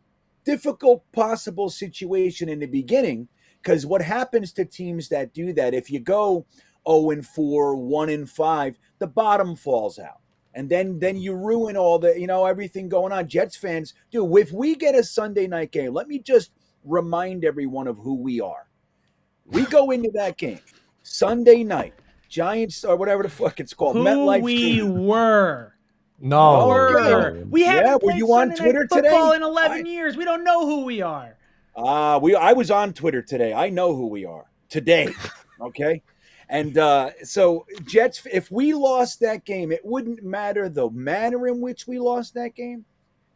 difficult possible situation in the beginning. Because what happens to teams that do that, if you go 0-4, 1-5, the bottom falls out. And then you ruin all the, everything going on. Jets fans, dude, if we get a Sunday night game, let me just remind everyone of who we are. We go into that game, Sunday night, Giants, or whatever the fuck it's called. Who MetLife we Stadium. were. No. Okay. We haven't were played you on Sunday Twitter night football today? in 11 years. We don't know who we are. I was on Twitter today. I know who we are today. Okay. And so Jets, if we lost that game, it wouldn't matter the manner in which we lost that game.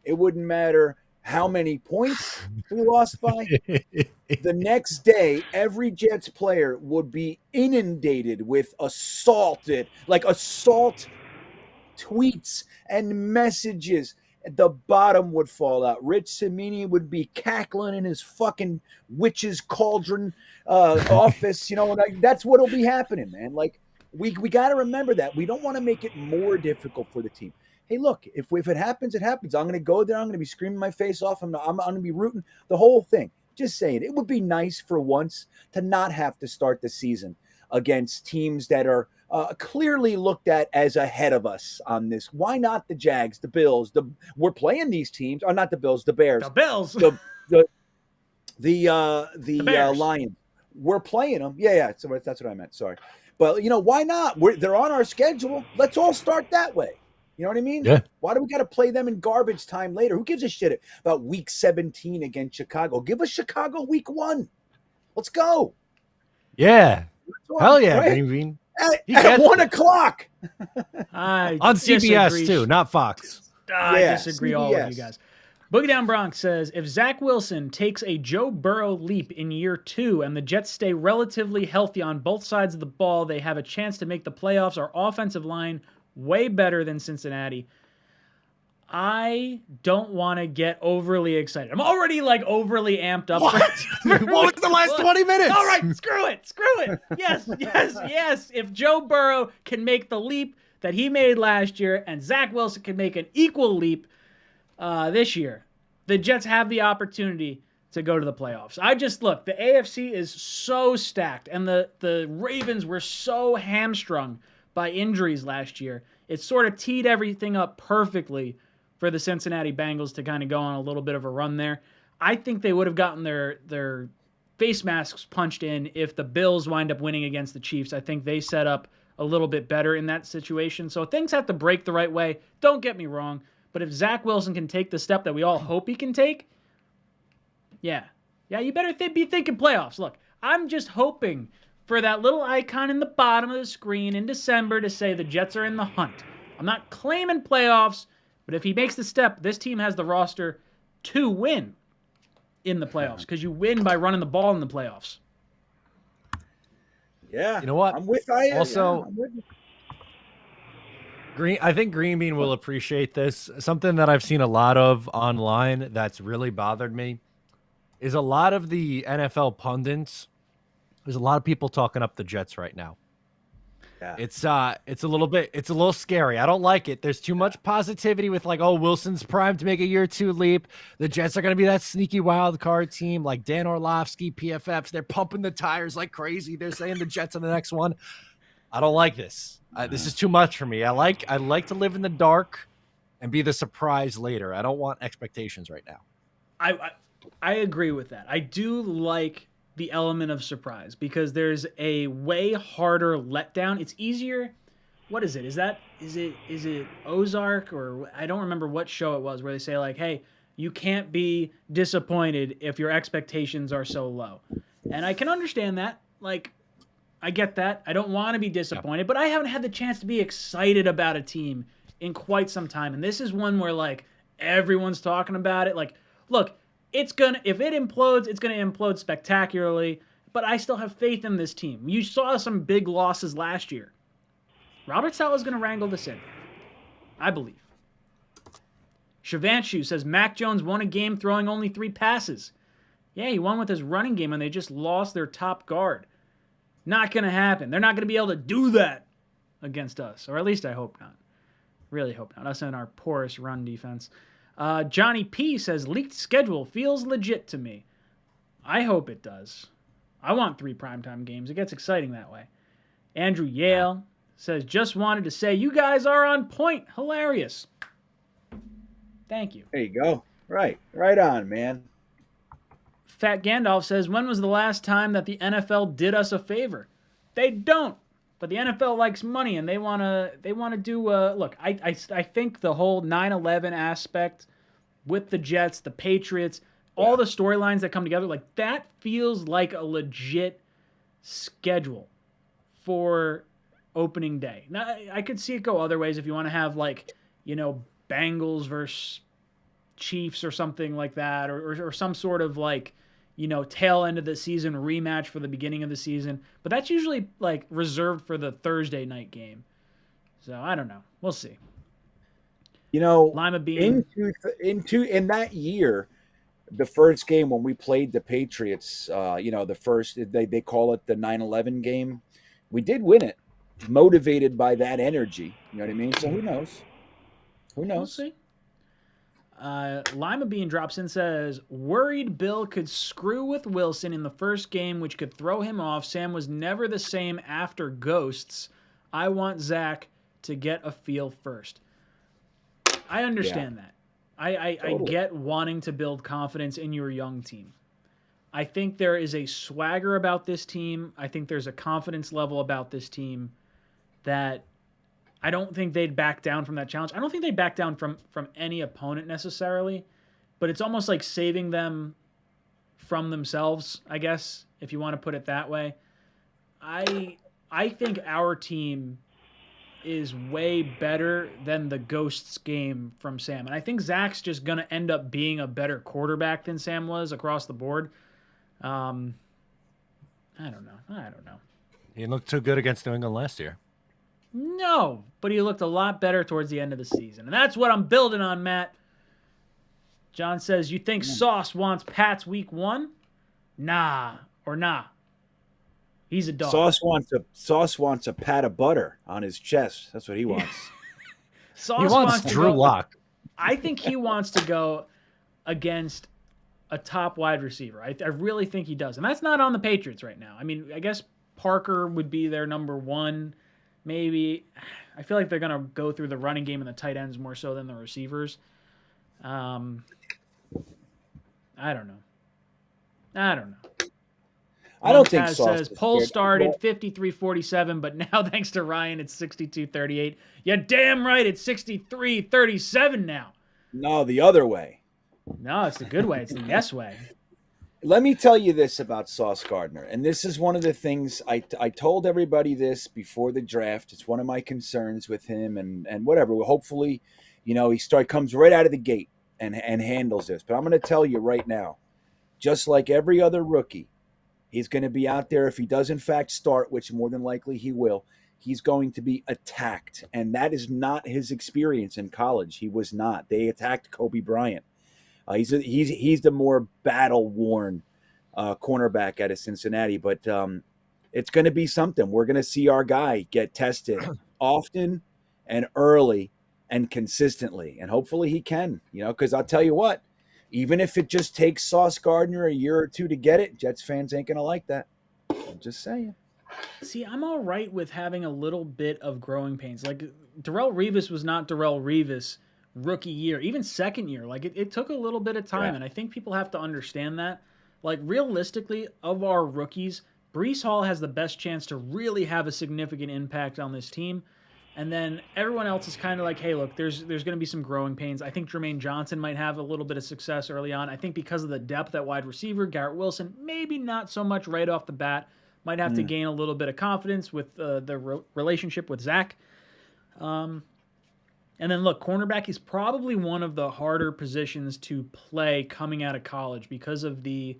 It wouldn't matter how many points we lost by. The next day, every Jets player would be inundated with assault tweets and messages. The bottom would fall out. Rich Cimini would be cackling in his fucking witch's cauldron office. That's what'll be happening, man. Like, we got to remember that. We don't want to make it more difficult for the team. Hey, look, if it happens, it happens. I'm going to go there. I'm going to be screaming my face off. I'm going to be rooting the whole thing. Just saying, it would be nice for once to not have to start the season against teams that are clearly looked at as ahead of us on this. Why not the Jags, the Bills? We're playing these teams, or not the Bills, the Bears, The Bills, the Lions. We're playing them. Yeah. So that's what I meant. Sorry, but why not? They're on our schedule. Let's all start that way. You know what I mean? Yeah. Why do we got to play them in garbage time later? Who gives a shit about week 17 against Chicago? Give us Chicago week 1. Let's go. Yeah. Hell yeah, right? Green Bean. At 1 o'clock. I On CBS disagree. too, not Fox. I disagree, all of CBS. you guys. Boogie Down Bronx says, if Zach Wilson takes a Joe Burrow leap in year 2 and the Jets stay relatively healthy on both sides of the ball, they have a chance to make the playoffs. Our offensive line way better than Cincinnati. I don't want to get overly excited. I'm already overly amped up. What? What was the last 20 minutes? All right, screw it. Yes. If Joe Burrow can make the leap that he made last year and Zach Wilson can make an equal leap this year, the Jets have the opportunity to go to the playoffs. Look, the AFC is so stacked and the Ravens were so hamstrung by injuries last year. It sort of teed everything up perfectly for the Cincinnati Bengals to kind of go on a little bit of a run there. I think they would have gotten their face masks punched in if the Bills wind up winning against the Chiefs. I think they set up a little bit better in that situation. So things have to break the right way. Don't get me wrong. But if Zach Wilson can take the step that we all hope he can take, yeah, you better be thinking playoffs. Look, I'm just hoping for that little icon in the bottom of the screen in December to say the Jets are in the hunt. I'm not claiming playoffs, but if he makes the step, this team has the roster to win in the playoffs because you win by running the ball in the playoffs. Yeah. You know what? I'm with I think Green Bean will appreciate this. Something that I've seen a lot of online that's really bothered me is a lot of the NFL pundits. There's a lot of people talking up the Jets right now. Yeah. It's a little scary. I don't like it. There's too much positivity with like, oh, Wilson's primed to make a year 2 leap. The Jets are going to be that sneaky wild card team like Dan Orlovsky, PFFs. They're pumping the tires like crazy. They're saying the Jets are the next one. I don't like this. This is too much for me. I like to live in the dark and be the surprise later. I don't want expectations right now. I agree with that. I do like the element of surprise because there's a way harder letdown. It's easier. What is it? Is it Ozark, or I don't remember what show it was where they say like, hey, you can't be disappointed if your expectations are so low. And I can understand that. Like, I get that. I don't want to be disappointed, but I haven't had the chance to be excited about a team in quite some time. And this is one where like everyone's talking about it. Like, look, if it implodes, it's gonna implode spectacularly. But I still have faith in this team. You saw some big losses last year. Robert Saleh's gonna wrangle this in, I believe. Shivanshu says Mac Jones won a game throwing only 3 passes. Yeah, he won with his running game, and they just lost their top guard. Not gonna happen. They're not gonna be able to do that against us, or at least I hope not. Really hope not. Us and our porous run defense. Johnny P says, leaked schedule feels legit to me. I hope it does. I want 3 primetime games. It gets exciting that way. Andrew Yale says, just wanted to say you guys are on point. Hilarious. Thank you. There you go. Right on, man. Fat Gandalf says, when was the last time that the NFL did us a favor? They don't. But the NFL likes money, and they want to do look, I think the whole 9/11 aspect with the Jets, the Patriots, all the storylines that come together, like that feels like a legit schedule for opening day. Now, I could see it go other ways if you want to have like, Bengals versus Chiefs or something like that, or some sort of like, tail end of the season rematch for the beginning of the season. But that's usually like reserved for the Thursday night game. So I don't know. We'll see. Lima Bean in that year, the first game when we played the Patriots, the first they call it the 9/11 game. We did win it, motivated by that energy. You know what I mean? So who knows? We'll see. Lima Bean drops in, says, worried Bill could screw with Wilson in the first game, which could throw him off. Sam was never the same after Ghosts. I want Zach to get a feel first. I understand that. I get wanting to build confidence in your young team. I think there is a swagger about this team. I think there's a confidence level about this team that I don't think they'd back down from that challenge. I don't think they'd back down from any opponent necessarily, but it's almost like saving them from themselves, I guess, if you want to put it that way. I think our team is way better than the Ghosts game from Sam. And I think Zach's just going to end up being a better quarterback than Sam was across the board. I don't know. He looked too good against New England last year. No, but he looked a lot better towards the end of the season. And that's what I'm building on, Matt. John says, you think Sauce wants Pats week 1? Nah. He's a dog. Sauce wants a pat of butter on his chest. That's what he wants. Sauce he wants Drew Lock. I think he wants to go against a top wide receiver. I really think he does. And that's not on the Patriots right now. I mean, I guess Parker would be their number 1. Maybe. I feel like they're going to go through the running game and the tight ends more so than the receivers. I don't know. I don't think Sauce says poll started 53-47, but now thanks to Ryan, it's 62-38. Yeah, damn right, it's 63-37 now. No, the other way. No, it's the good way. It's the yes way. Let me tell you this about Sauce Gardner, and this is one of the things I told everybody this before the draft. It's one of my concerns with him, and whatever. Well, hopefully, he comes right out of the gate and handles this. But I'm going to tell you right now, just like every other rookie, he's going to be out there. If he does in fact start, which more than likely he will, he's going to be attacked, and that is not his experience in college. He was not. They attacked Kobe Bryant. He's the more battle-worn cornerback out of Cincinnati. But it's going to be something. We're going to see our guy get tested often and early and consistently, and hopefully he can, because I'll tell you what, even if it just takes Sauce Gardner a year or two to get it, Jets fans ain't going to like that. I'm just saying. See, I'm all right with having a little bit of growing pains. Like, Darrelle Revis was not Darrelle Revis rookie year, even second year. Like, it took a little bit of time, and I think people have to understand that. Like, realistically, of our rookies, Breece Hall has the best chance to really have a significant impact on this team. And then everyone else is kind of like, hey, look, there's going to be some growing pains. I think Jermaine Johnson might have a little bit of success early on. I think because of the depth at wide receiver, Garrett Wilson, maybe not so much right off the bat. Might have to gain a little bit of confidence with the relationship with Zach. And then, look, cornerback is probably one of the harder positions to play coming out of college because of the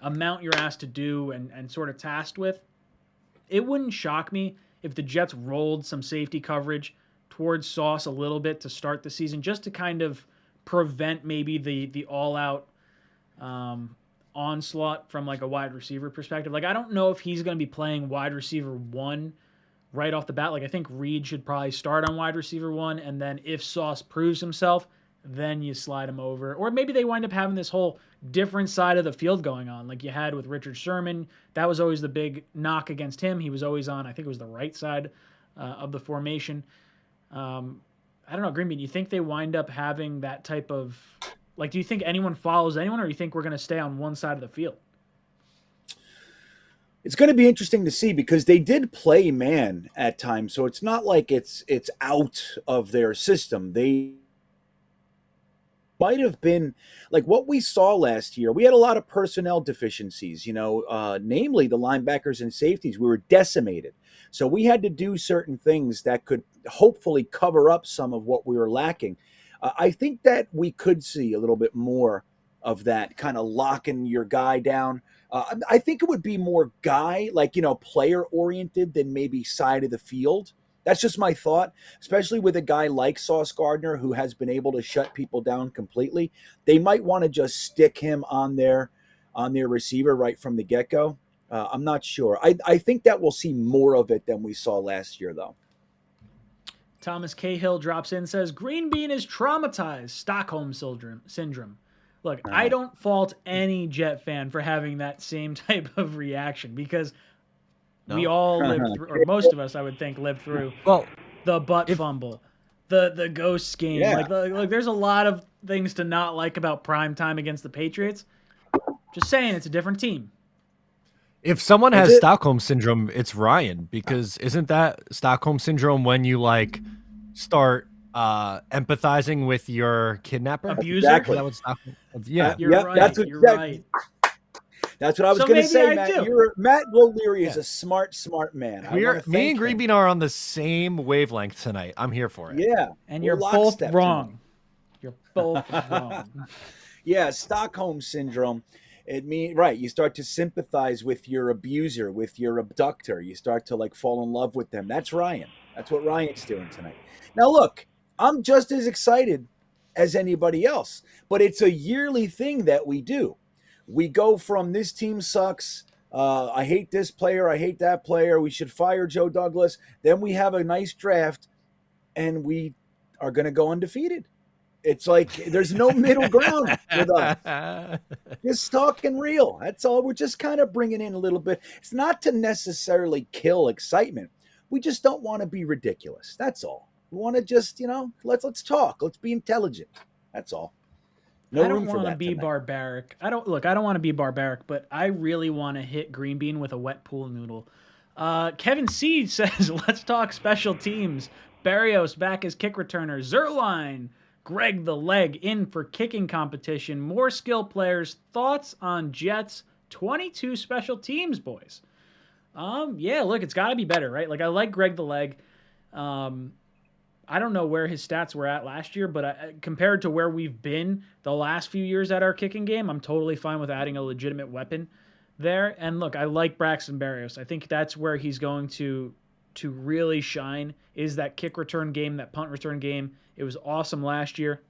amount you're asked to do and sort of tasked with. It wouldn't shock me if the Jets rolled some safety coverage towards Sauce a little bit to start the season, just to kind of prevent maybe the all-out onslaught from like a wide receiver perspective. Like, I don't know if he's going to be playing wide receiver 1 right off the bat. Like, I think Reed should probably start on wide receiver 1, and then if Sauce proves himself, then you slide him over. Or maybe they wind up having this whole different side of the field going on, like you had with Richard Sherman. That was always the big knock against him. He was always on, I think it was the right side of the formation. I don't know, Green Bean, you think they wind up having that type of, like, do you think anyone follows anyone, or do you think we're going to stay on one side of the field? It's going to be interesting to see because they did play man at times, so it's not like it's out of their system. They might have been like what we saw last year. We had a lot of personnel deficiencies, namely the linebackers and safeties. We were decimated. So we had to do certain things that could hopefully cover up some of what we were lacking. I think that we could see a little bit more of that kind of locking your guy down. I think it would be more guy, like, player oriented than maybe side of the field. That's just my thought, especially with a guy like Sauce Gardner who has been able to shut people down completely. They might want to just stick him on their receiver right from the get-go. I'm not sure. I think that we'll see more of it than we saw last year, though. Thomas Cahill drops in, says, Green Bean is traumatized. Stockholm syndrome. Look, I don't fault any Jet fan for having that same type of reaction because we all lived through, or most of us, I would think, lived through the butt fumble, the ghost scheme. Yeah. Like, there's a lot of things to not like about prime time against the Patriots. Just saying, it's a different team. If someone has Stockholm syndrome, it's Ryan, because isn't that Stockholm syndrome when you like start empathizing with your kidnapper? Abuser? Exactly. Is that what Stockholm? Yeah. You're right. You're right. That's what I was going to say, Matt. Matt O'Leary is a smart man. Me and Green Bean are on the same wavelength tonight. I'm here for it. Yeah. And you're both wrong. You're both wrong. Yeah, Stockholm syndrome. It means, right, you start to sympathize with your abuser, with your abductor. You start to, like, fall in love with them. That's Ryan. That's what Ryan's doing tonight. Now, look, I'm just as excited as anybody else, but it's a yearly thing that we do. We go from this team sucks, I hate this player, I hate that player, we should fire Joe Douglas. Then we have a nice draft, and we are going to go undefeated. It's like there's no middle ground with us. Just talking real. That's all. We're just kind of bringing in a little bit. It's not to necessarily kill excitement. We just don't want to be ridiculous. That's all. We want to just, let's talk. Let's be intelligent. That's all. I don't want to be barbaric. I don't want to be barbaric, but I really want to hit Green Bean with a wet pool noodle. Kevin C says, let's talk special teams. Barrios back as kick returner. Zerline, Greg the Leg in for kicking competition. More skill players. Thoughts on Jets 22 special teams, boys? Yeah, look, it's got to be better, right? Like, I like Greg the Leg. I don't know where his stats were at last year, but compared to where we've been the last few years at our kicking game, I'm totally fine with adding a legitimate weapon there. And look, I like Braxton Berrios. I think that's where he's going to really shine, is that kick return game, that punt return game. It was awesome last year.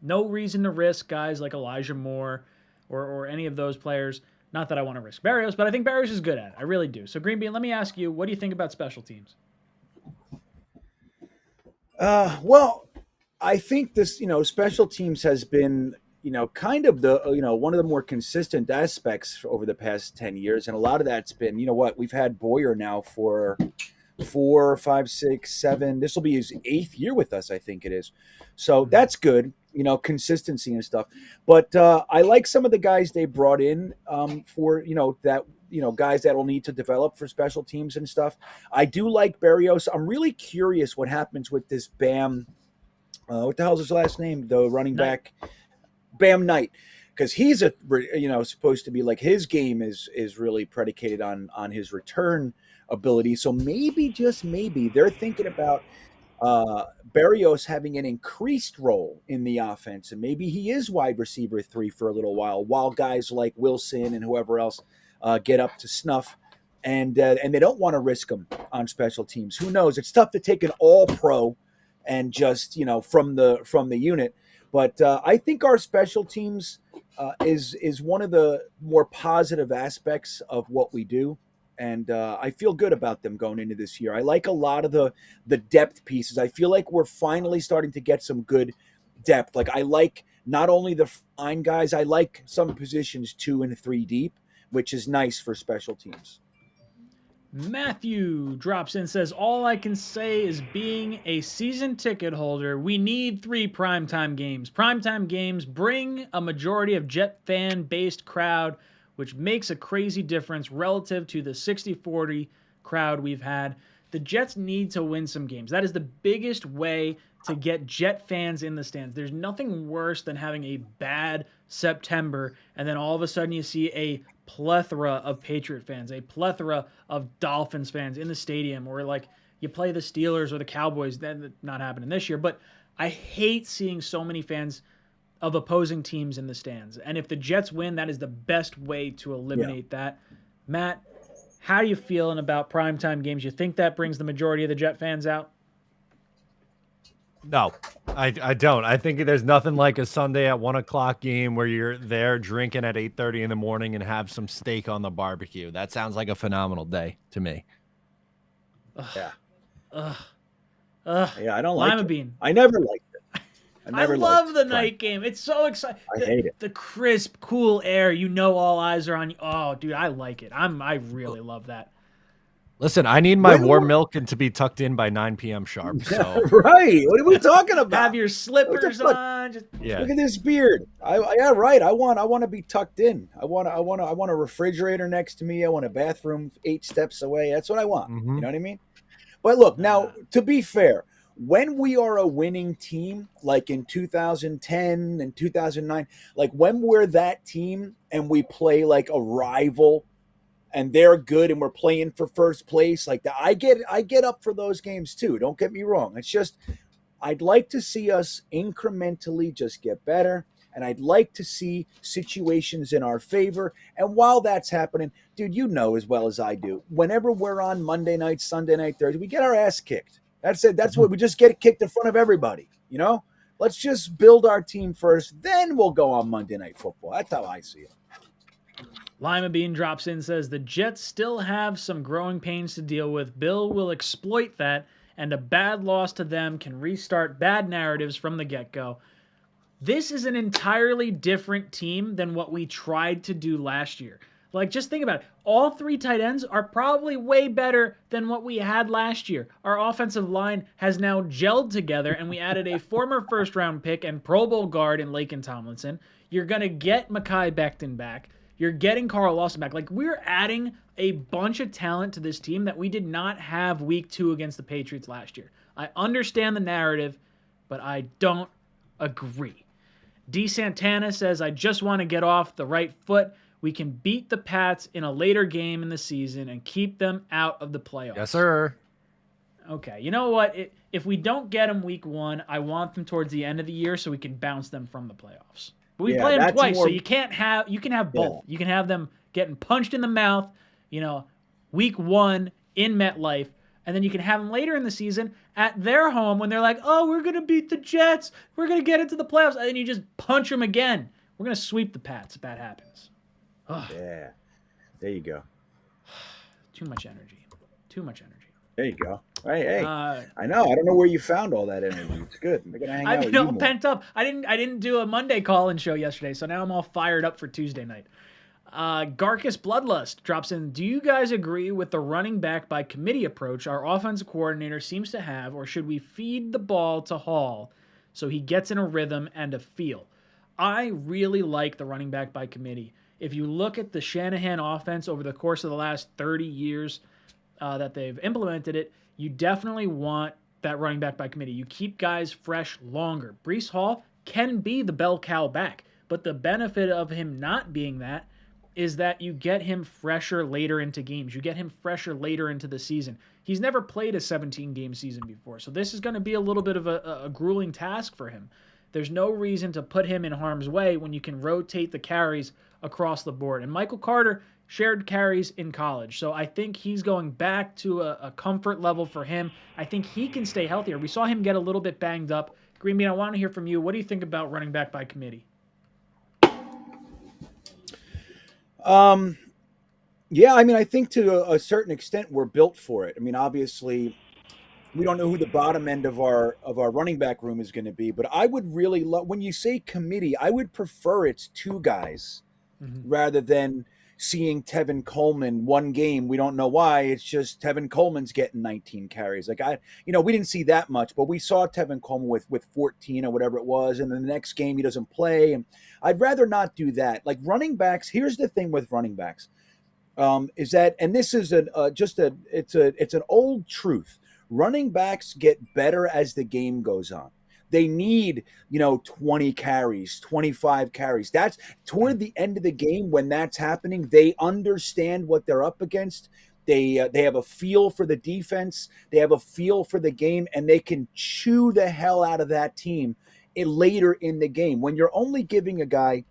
No reason to risk guys like Elijah Moore or any of those players. Not that I want to risk Barrios, but I think Barrios is good at it. I really do. So, Green Bean, let me ask you, what do you think about special teams? Well, I think this, special teams has been, kind of the, one of the more consistent aspects over the past 10 years. And a lot of that's been, we've had Boyer now for 4, 5, 6, 7. This will be his 8th year with us, I think it is. So that's good, consistency and stuff. But I like some of the guys they brought in for, that, guys that will need to develop for special teams and stuff. I do like Barrios. I'm really curious what happens with this Bam. What the hell's his last name? The running back, Bam Knight, because he's supposed to be like, his game is really predicated on his return ability. So maybe, just maybe, they're thinking about Barrios having an increased role in the offense, and maybe he is wide receiver 3 for a little while guys like Wilson and whoever else get up to snuff, and they don't want to risk him on special teams. Who knows? It's tough to take an all-pro and just from the unit, but I think our special teams is one of the more positive aspects of what we do. And I feel good about them going into this year. I like a lot of the depth pieces. I feel like we're finally starting to get some good depth. Like, I like not only the fine guys, I like some positions 2 and 3 deep, which is nice for special teams. Matthew drops in, says, all I can say is, being a season ticket holder, we need 3 primetime games. Primetime games bring a majority of Jet fan-based crowd, which makes a crazy difference relative to the 60-40 crowd we've had. The Jets need to win some games. That is the biggest way to get Jet fans in the stands. There's nothing worse than having a bad September, and then all of a sudden you see a plethora of Patriot fans, a plethora of Dolphins fans in the stadium, or like you play the Steelers or the Cowboys. That's not happening this year, but I hate seeing so many fans of opposing teams in the stands. And if the Jets win, that is the best way to eliminate that. Matt, how are you feeling about primetime games? You think that brings the majority of the Jet fans out? No, I don't. I think there's nothing like a Sunday at 1 o'clock game where you're there drinking at 8:30 in the morning and have some steak on the barbecue. That sounds like a phenomenal day to me. Yeah. Yeah, I don't like Lima it. Bean. I never liked it. I love the night game. It's so exciting. I hate it. The crisp, cool air. All eyes are on you. Oh, dude, I like it. I really love that. Listen, I need my warm milk and to be tucked in by 9 p.m. sharp. So. Right. What are we talking about? Have your slippers on. Look at this beard. Yeah, right. I want to be tucked in. I want a refrigerator next to me. I want a bathroom 8 steps away. That's what I want. Mm-hmm. You know what I mean? But look, now, to be fair, when we are a winning team, like in 2010 and 2009, like when we're that team and we play like a rival and they're good and we're playing for first place, like that, I get up for those games too. Don't get me wrong. It's just, I'd like to see us incrementally just get better. And I'd like to see situations in our favor. And while that's happening, dude, you know as well as I do, whenever we're on Monday night, Sunday night, Thursday, we get our ass kicked. That's it. That's what we just get kicked in front of everybody. Let's just build our team first. Then we'll go on Monday Night Football. That's how I see it. Lima Bean drops in, says, the Jets still have some growing pains to deal with. Bill will exploit that, and a bad loss to them can restart bad narratives from the get-go. This is an entirely different team than what we tried to do last year. Like, just think about it. All 3 tight ends are probably way better than what we had last year. Our offensive line has now gelled together, and we added a former first-round pick and Pro Bowl guard in Laken Tomlinson. You're going to get Mekhi Becton back. You're getting Carl Lawson back. Like, we're adding a bunch of talent to this team that we did not have week 2 against the Patriots last year. I understand the narrative, but I don't agree. D. Santana says, I just want to get off the right foot. We can beat the Pats in a later game in the season and keep them out of the playoffs. Yes, sir. Okay, you know what? If we don't get them week 1, I want them towards the end of the year so we can bounce them from the playoffs. But we play them twice, so you can have both. You can have them getting punched in the mouth, week 1 in MetLife, and then you can have them later in the season at their home when they're like, oh, we're going to beat the Jets. We're going to get into the playoffs. And then you just punch them again. We're going to sweep the Pats if that happens. Yeah. There you go. Too much energy. Too much energy. There you go. Hey, Uh, I know. I don't know where you found all that energy. It's good. I'm gonna hang out I've with been you all more. pent up. I didn't do a Monday call-in show yesterday, so now I'm all fired up for Tuesday night. Garcus Bloodlust drops in. Do you guys agree with the running back by committee approach our offensive coordinator seems to have, or should we feed the ball to Hall so he gets in a rhythm and a feel? I really like the running back by committee. If you look at the Shanahan offense over the course of the last 30 years that they've implemented it, you definitely want that running back by committee. You keep guys fresh longer. Breece Hall can be the bell cow back, but the benefit of him not being that is that you get him fresher later into games. You get him fresher later into the season. He's never played a 17-game season before, so this is going to be a little bit of a grueling task for him. There's no reason to put him in harm's way when you can rotate the carries across the board. And Michael Carter shared carries in college, so I think he's going back to a comfort level for him. I think he can stay healthier. We saw him get a little bit banged up. Green Bean, I want to hear from you. What do you think about running back by committee? Yeah, I mean, I think to a certain extent we're built for it. I mean, obviously, we don't know who the bottom end of our running back room is going to be, but I would really love when you say committee, I would prefer it's two guys rather than seeing Tevin Coleman one game. We don't know why. It's just Tevin Coleman's getting 19 carries. Like we didn't see that much, but we saw Tevin Coleman with 14 or whatever it was, and then the next game he doesn't play. And I'd rather not do that. Like running backs, here's the thing with running backs, is that, and this is it's an old truth. Running backs get better as the game goes on. They need, 20 carries, 25 carries. That's toward the end of the game when that's happening. They understand what they're up against. They have a feel for the defense. They have a feel for the game, and they can chew the hell out of that team later in the game. When you're only giving a guy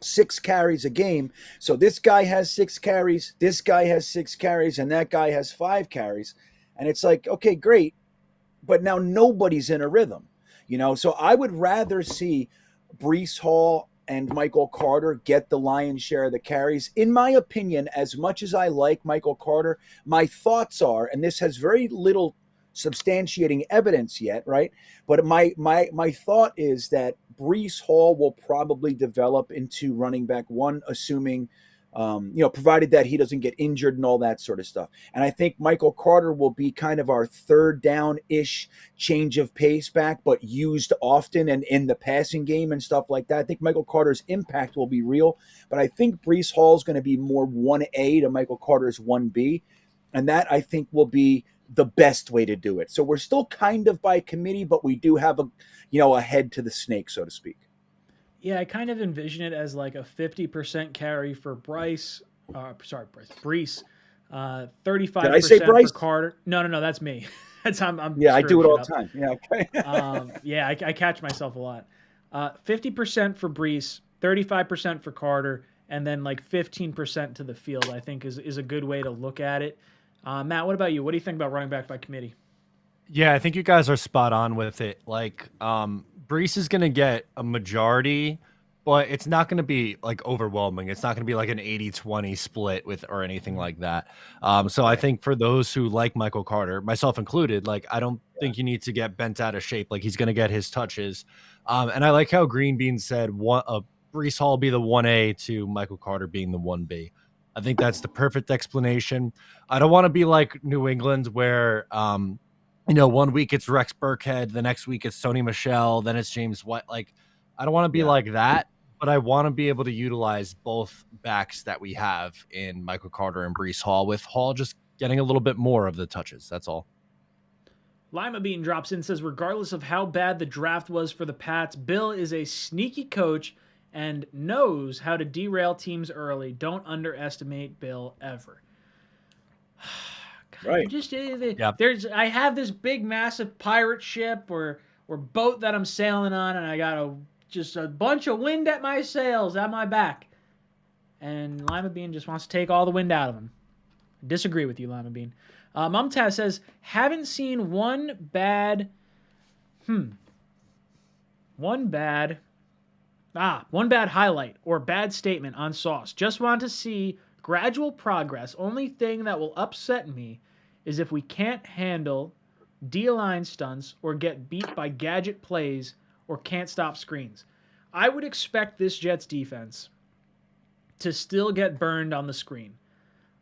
6 carries a game, so this guy has 6 carries, this guy has 6 carries, and that guy has 5 carries, and it's like, okay, great, but now nobody's in a rhythm. So I would rather see Breece Hall and Michael Carter get the lion's share of the carries. In my opinion, as much as I like Michael Carter, my thoughts are, and this has very little substantiating evidence yet, right? But my thought is that Breece Hall will probably develop into running back one, assuming provided that he doesn't get injured and all that sort of stuff. And I think Michael Carter will be kind of our third down-ish change of pace back, but used often and in the passing game and stuff like that. I think Michael Carter's impact will be real, but I think Breece Hall is going to be more 1A to Michael Carter's 1B. And that, I think, will be the best way to do it. So we're still kind of by committee, but we do have a head to the snake, so to speak. Yeah, I kind of envision it as like a 50% carry for Breece, 35% Did I say Bryce? for Carter. No, that's me. I'm yeah, I do it all the up. time. Yeah, okay. I catch myself a lot. 50% for Breece, 35% for Carter, and then like 15% to the field, I think is a good way to look at it. Matt, what about you? What do you think about running back by committee? Yeah, I think you guys are spot on with it. Like, Breece is going to get a majority, but it's not going to be like overwhelming. It's not going to be like an 80-20 split or anything like that. So I think for those who like Michael Carter, myself included, like, I don't think you need to get bent out of shape. Like, he's going to get his touches. And I like how Green Bean said Breece Hall be the 1A to Michael Carter being the 1B. I think that's the perfect explanation. I don't want to be like New England where, 1 week it's Rex Burkhead, the next week it's Sony Michel, then it's James White. Like, I don't want to be like that, but I want to be able to utilize both backs that we have in Michael Carter and Breece Hall, with Hall just getting a little bit more of the touches. That's all. Lima Bean drops in and says, regardless of how bad the draft was for the Pats, Bill is a sneaky coach and knows how to derail teams early. Don't underestimate Bill ever. Right. I have this big, massive pirate ship or boat that I'm sailing on, and I got just a bunch of wind at my sails, at my back. And Lima Bean just wants to take all the wind out of him. I disagree with you, Lima Bean. Mumtaz says, haven't seen one bad highlight or bad statement on Sauce. Just want to see gradual progress. Only thing that will upset me is if we can't handle D-line stunts or get beat by gadget plays or can't stop screens. I would expect this Jets defense to still get burned on the screen.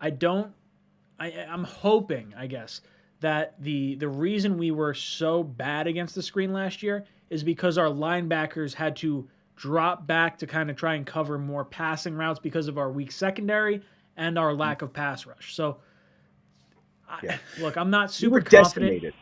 I'm hoping, I guess, that the reason we were so bad against the screen last year is because our linebackers had to drop back to kind of try and cover more passing routes because of our weak secondary and our lack of pass rush. So, look, I'm not super confident. Decimated.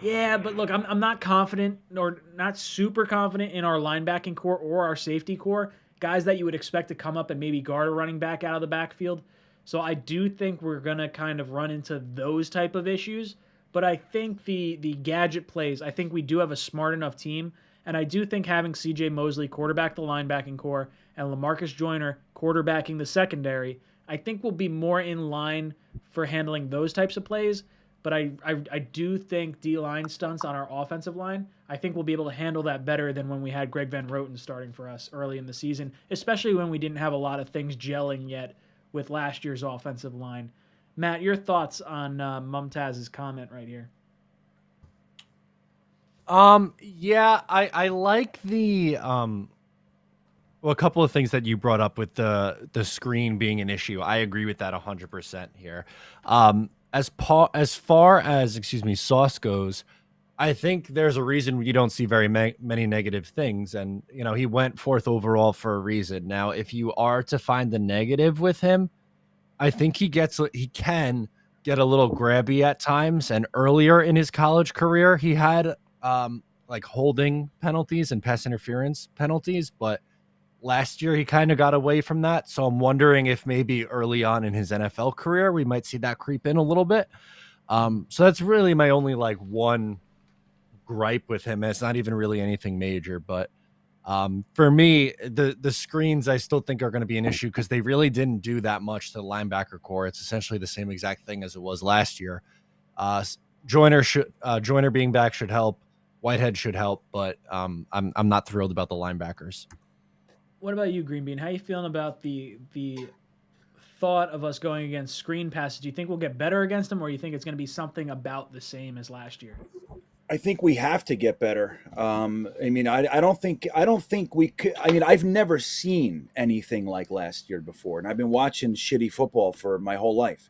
Yeah, but look, I'm not confident or not super confident in our linebacking core or our safety core, guys that you would expect to come up and maybe guard a running back out of the backfield. So I do think we're going to kind of run into those type of issues. But I think the gadget plays, I think we do have a smart enough team. And I do think having C.J. Mosley quarterback the linebacking core and LaMarcus Joyner quarterbacking the secondary, I think we'll be more in line for handling those types of plays. But I do think D-line stunts on our offensive line, I think we'll be able to handle that better than when we had Greg Van Roten starting for us early in the season, especially when we didn't have a lot of things gelling yet with last year's offensive line. Matt, your thoughts on Mumtaz's comment right here? Yeah, I like the a couple of things that you brought up with the screen being an issue. I agree with that 100% here. As far as Sauce goes, I think there's a reason you don't see very many negative things, and he went 4th overall for a reason. Now, if you are to find the negative with him, I think he can get a little grabby at times. And earlier in his college career, he had like holding penalties and pass interference penalties, but last year he kind of got away from that. So I'm wondering if maybe early on in his NFL career, we might see that creep in a little bit. So that's really my only one gripe with him. It's not even really anything major, but for me, the screens I still think are going to be an issue because they really didn't do that much to the linebacker core. It's essentially the same exact thing as it was last year. Joyner being back should help. Whitehead should help, but I'm not thrilled about the linebackers. What about you, Green Bean? How are you feeling about the thought of us going against screen passes? Do you think we'll get better against them, or do you think it's going to be something about the same as last year? I think we have to get better. I don't think we could. I've never seen anything like last year before, and I've been watching shitty football for my whole life.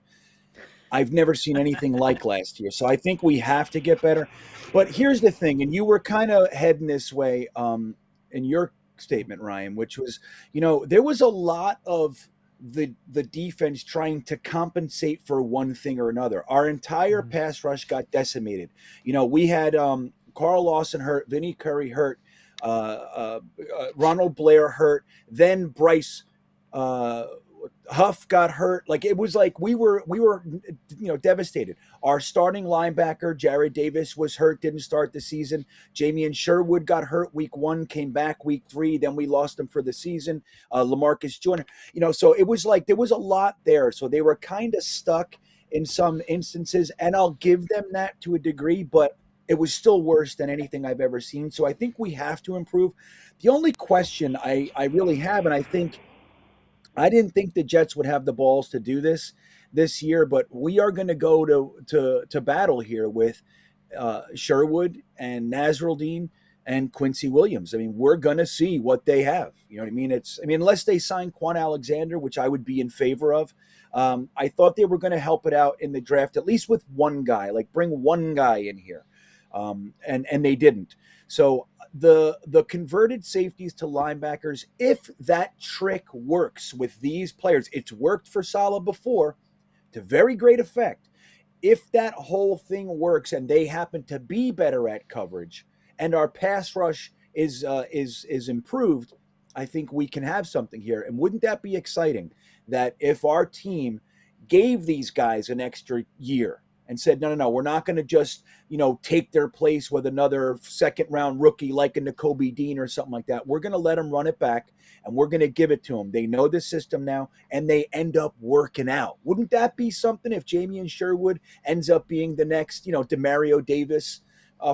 I've never seen anything like last year, so I think we have to get better. But here's the thing, and you were kind of heading this way in your statement, Ryan, which was, there was a lot of the defense trying to compensate for one thing or another. Our entire pass rush got decimated. We had Carl Lawson hurt, Vinny Curry hurt, Ronald Blair hurt, then Bryce Huff got hurt. It was like we were devastated. Our starting linebacker Jared Davis was hurt, didn't start the season. Jamian Sherwood got hurt week 1, came back week 3, then we lost him for the season. LaMarcus Joyner, so it was like there was a lot there. So they were kind of stuck in some instances, and I'll give them that to a degree, but it was still worse than anything I've ever seen. So I think we have to improve. The only question I really have, and I didn't think the Jets would have the balls to do this year, but we are going to go to battle here with Sherwood and Nasruddin and Quincy Williams. We're going to see what they have. You know what I mean? Unless they sign Quan Alexander, which I would be in favor of. I thought they were going to help it out in the draft, at least with one guy, bring one guy in here. And they didn't. So the converted safeties to linebackers, if that trick works with these players, it's worked for Saleh before to very great effect. If that whole thing works and they happen to be better at coverage and our pass rush is improved, I think we can have something here. And wouldn't that be exciting that if our team gave these guys an extra year and said, no, we're not going to just, take their place with another second-round rookie like a Nakobe Dean or something like that. We're going to let them run it back, and we're going to give it to them. They know the system now, and they end up working out. Wouldn't that be something if Jamian Sherwood ends up being the next, Demario Davis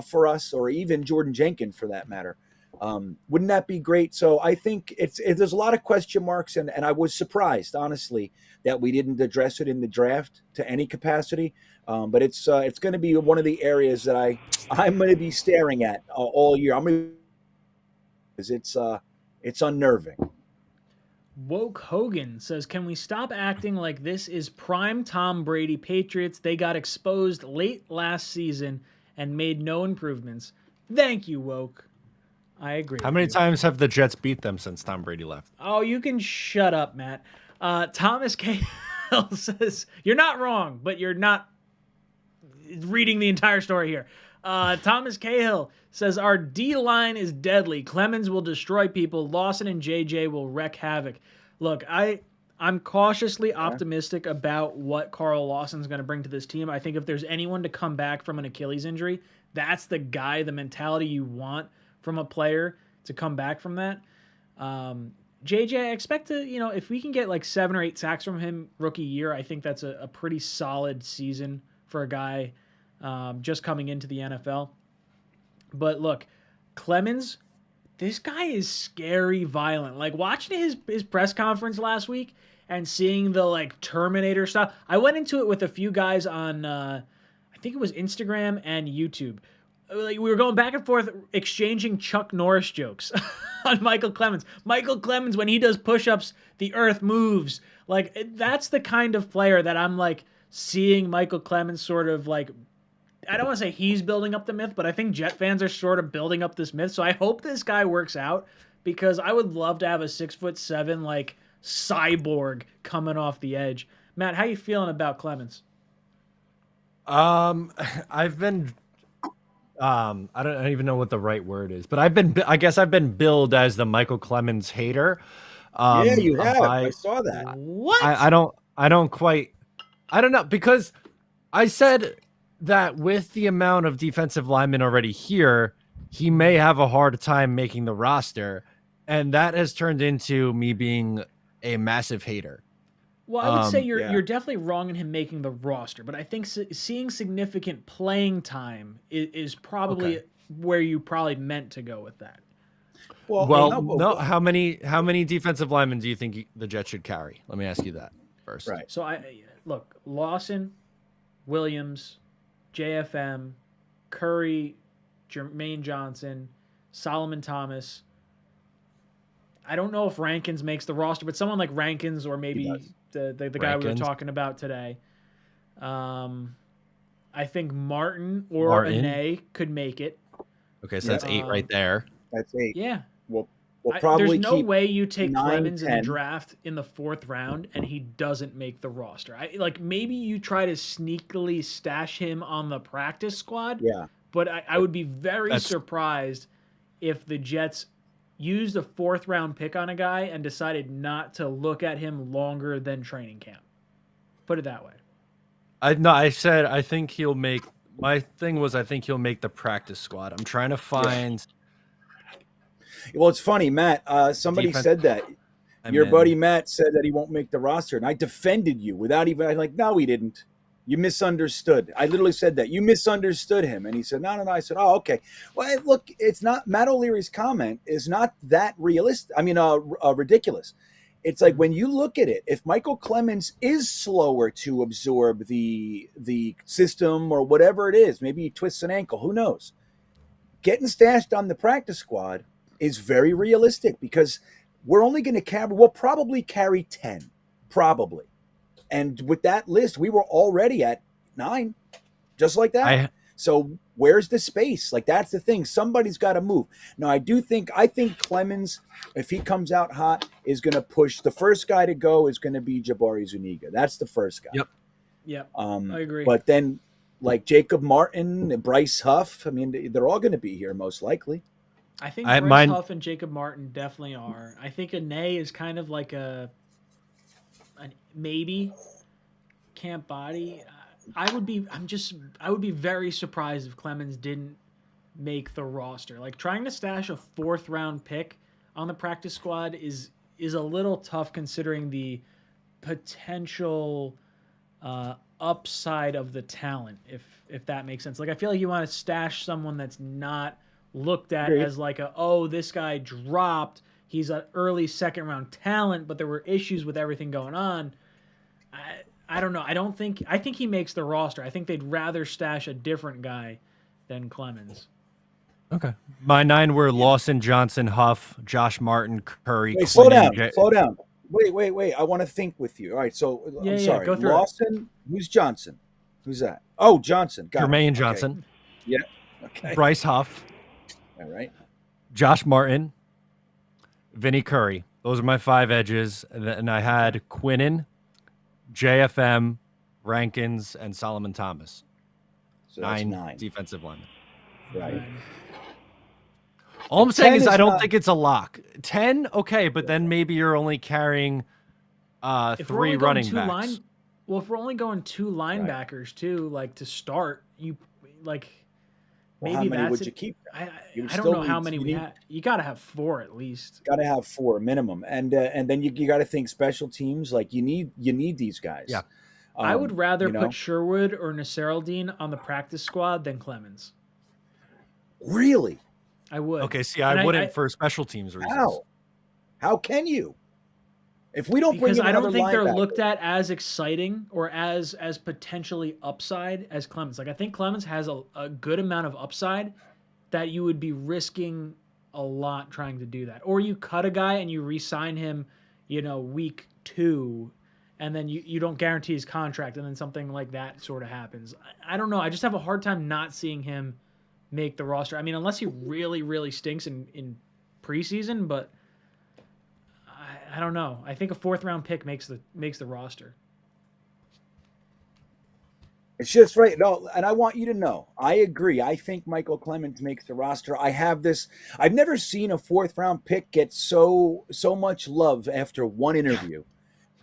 for us, or even Jordan Jenkins for that matter? Wouldn't that be great? So I think there's a lot of question marks, and I was surprised, honestly, that we didn't address it in the draft to any capacity. But it's going to be one of the areas that I'm going to be staring at all year. It's unnerving. Woke Hogan says, can we stop acting like this is prime Tom Brady Patriots? They got exposed late last season and made no improvements. Thank you, Woke. I agree. How many times have the Jets beat them since Tom Brady left? Oh, you can shut up, Matt. Thomas Cahill says, you're not wrong, but you're not reading the entire story here. Thomas Cahill says, our D-line is deadly. Clemens will destroy people. Lawson and JJ will wreak havoc. Look, I'm cautiously optimistic about what Carl Lawson's going to bring to this team. I think if there's anyone to come back from an Achilles injury, that's the guy, the mentality you want from a player to come back from that. JJ, I expect to, if we can get like 7 or 8 sacks from him rookie year, I think that's a pretty solid season for a guy just coming into the NFL. But look, Clemens, this guy is scary violent. Like watching his press conference last week and seeing the like Terminator stuff. I went into it with a few guys on, I think it was Instagram and YouTube. Like we were going back and forth exchanging Chuck Norris jokes on Michael Clemens. Michael Clemens, when he does push-ups, the earth moves. Like that's the kind of player that I'm like seeing Michael Clemens sort of like, I don't want to say he's building up the myth, but I think Jet fans are sort of building up this myth. So I hope this guy works out because I would love to have a 6'7" like cyborg coming off the edge. Matt, how you feeling about Clemens? I've been I don't even know what the right word is, but I guess I've been billed as the Michael Clemens hater. Yeah, you have. I saw that. What? I don't know, because I said that with the amount of defensive linemen already here, he may have a hard time making the roster, and that has turned into me being a massive hater. Well, I would say you're definitely wrong in him making the roster, but I think seeing significant playing time is probably where you probably meant to go with that. Well, no. How many defensive linemen do you think the Jets should carry? Let me ask you that first. Right. So look, Lawson, Williams, JFM, Curry, Jermaine Johnson, Solomon Thomas. I don't know if Rankins makes the roster, but someone like Rankins or maybe the guy we were talking about today. I think Martin or Ane could make it. Okay, so that's 8 right there. That's 8. Yeah. We'll probably there's no keep way you take 9, Clemens 10. in the draft in the 4th round and he doesn't make the roster. Maybe you try to sneakily stash him on the practice squad. Yeah. But I would be very surprised if the Jets used a 4th round pick on a guy and decided not to look at him longer than training camp. Put it that way. I said I think he'll make. My thing was I think he'll make the practice squad. I'm trying to find. Well, it's funny, Matt. Somebody said that. Your buddy Matt said that he won't make the roster, and I defended you without even no, he didn't. You misunderstood. I literally said that. You misunderstood him. And he said, no. I said, oh, okay. Well, look, it's not, Matt O'Leary's comment is not that realistic. I mean, ridiculous. It's like when you look at it, if Michael Clemens is slower to absorb the system or whatever it is, maybe he twists an ankle, who knows? Getting stashed on the practice squad is very realistic because we'll probably carry 10, probably. And with that list, we were already at 9, just like that. So where's the space? Like, that's the thing. Somebody's got to move. Now, I think Clemens, if he comes out hot, is going to push. The first guy to go is going to be Jabari Zuniga. That's the first guy. Yep. I agree. But then, like Jacob Martin and Bryce Huff, I mean, they're all going to be here most likely. I think Bryce Huff and Jacob Martin definitely are. I think Ane is kind of like a maybe camp body. I would be very surprised if Clemens didn't make the roster. Like trying to stash a 4th round pick on the practice squad is a little tough considering the potential upside of the talent, if that makes sense. Like I feel like you want to stash someone that's not looked at Agreed. as like oh, this guy dropped. He's an early second round talent, but there were issues with everything going on. I don't know. I think he makes the roster. I think they'd rather stash a different guy than Clemens. Okay. My 9 were Lawson, Johnson, Huff, Josh Martin, Curry. Wait, Quinn, slow down. Wait. I want to think with you. All right, so I'm sorry. Go through Lawson, who's Johnson? Who's that? Oh, Johnson. Got Jermaine it. Johnson. Okay. Yeah. Okay. Bryce Huff. All right. Josh Martin. Vinny Curry. Those are my 5 edges. And I had Quinnen, JFM, Rankins, and Solomon Thomas. So that's 9 defensive linemen. Right. All I'm saying is I don't not... think it's a lock. 10, okay, but then maybe you're only carrying 3 running backs. Well, if we're only going 2 linebackers too, like to start, you like maybe how many that's would you keep? I don't know how many we have. You got to have 4 at least. Got to have 4 minimum, and then you got to think special teams. Like you need these guys. Yeah. I would rather put Sherwood or Nassereddine on the practice squad than Clemens. Really? I would. Okay, see, I wouldn't for special teams reasons. How can you? If we don't bring in I don't think they're linebacker, looked at as exciting or as potentially upside as Clemens. Like I think Clemens has a good amount of upside that you would be risking a lot trying to do that. Or you cut a guy and you re-sign him, week 2, and then you don't guarantee his contract, and then something like that sort of happens. I don't know. I just have a hard time not seeing him make the roster. I mean, unless he really, really stinks in preseason, but I don't know. I think a 4th round pick makes the roster. It's just right. No, and I want you to know, I agree. I think Michael Clemens makes the roster. I've never seen a 4th round pick get so much love after one interview.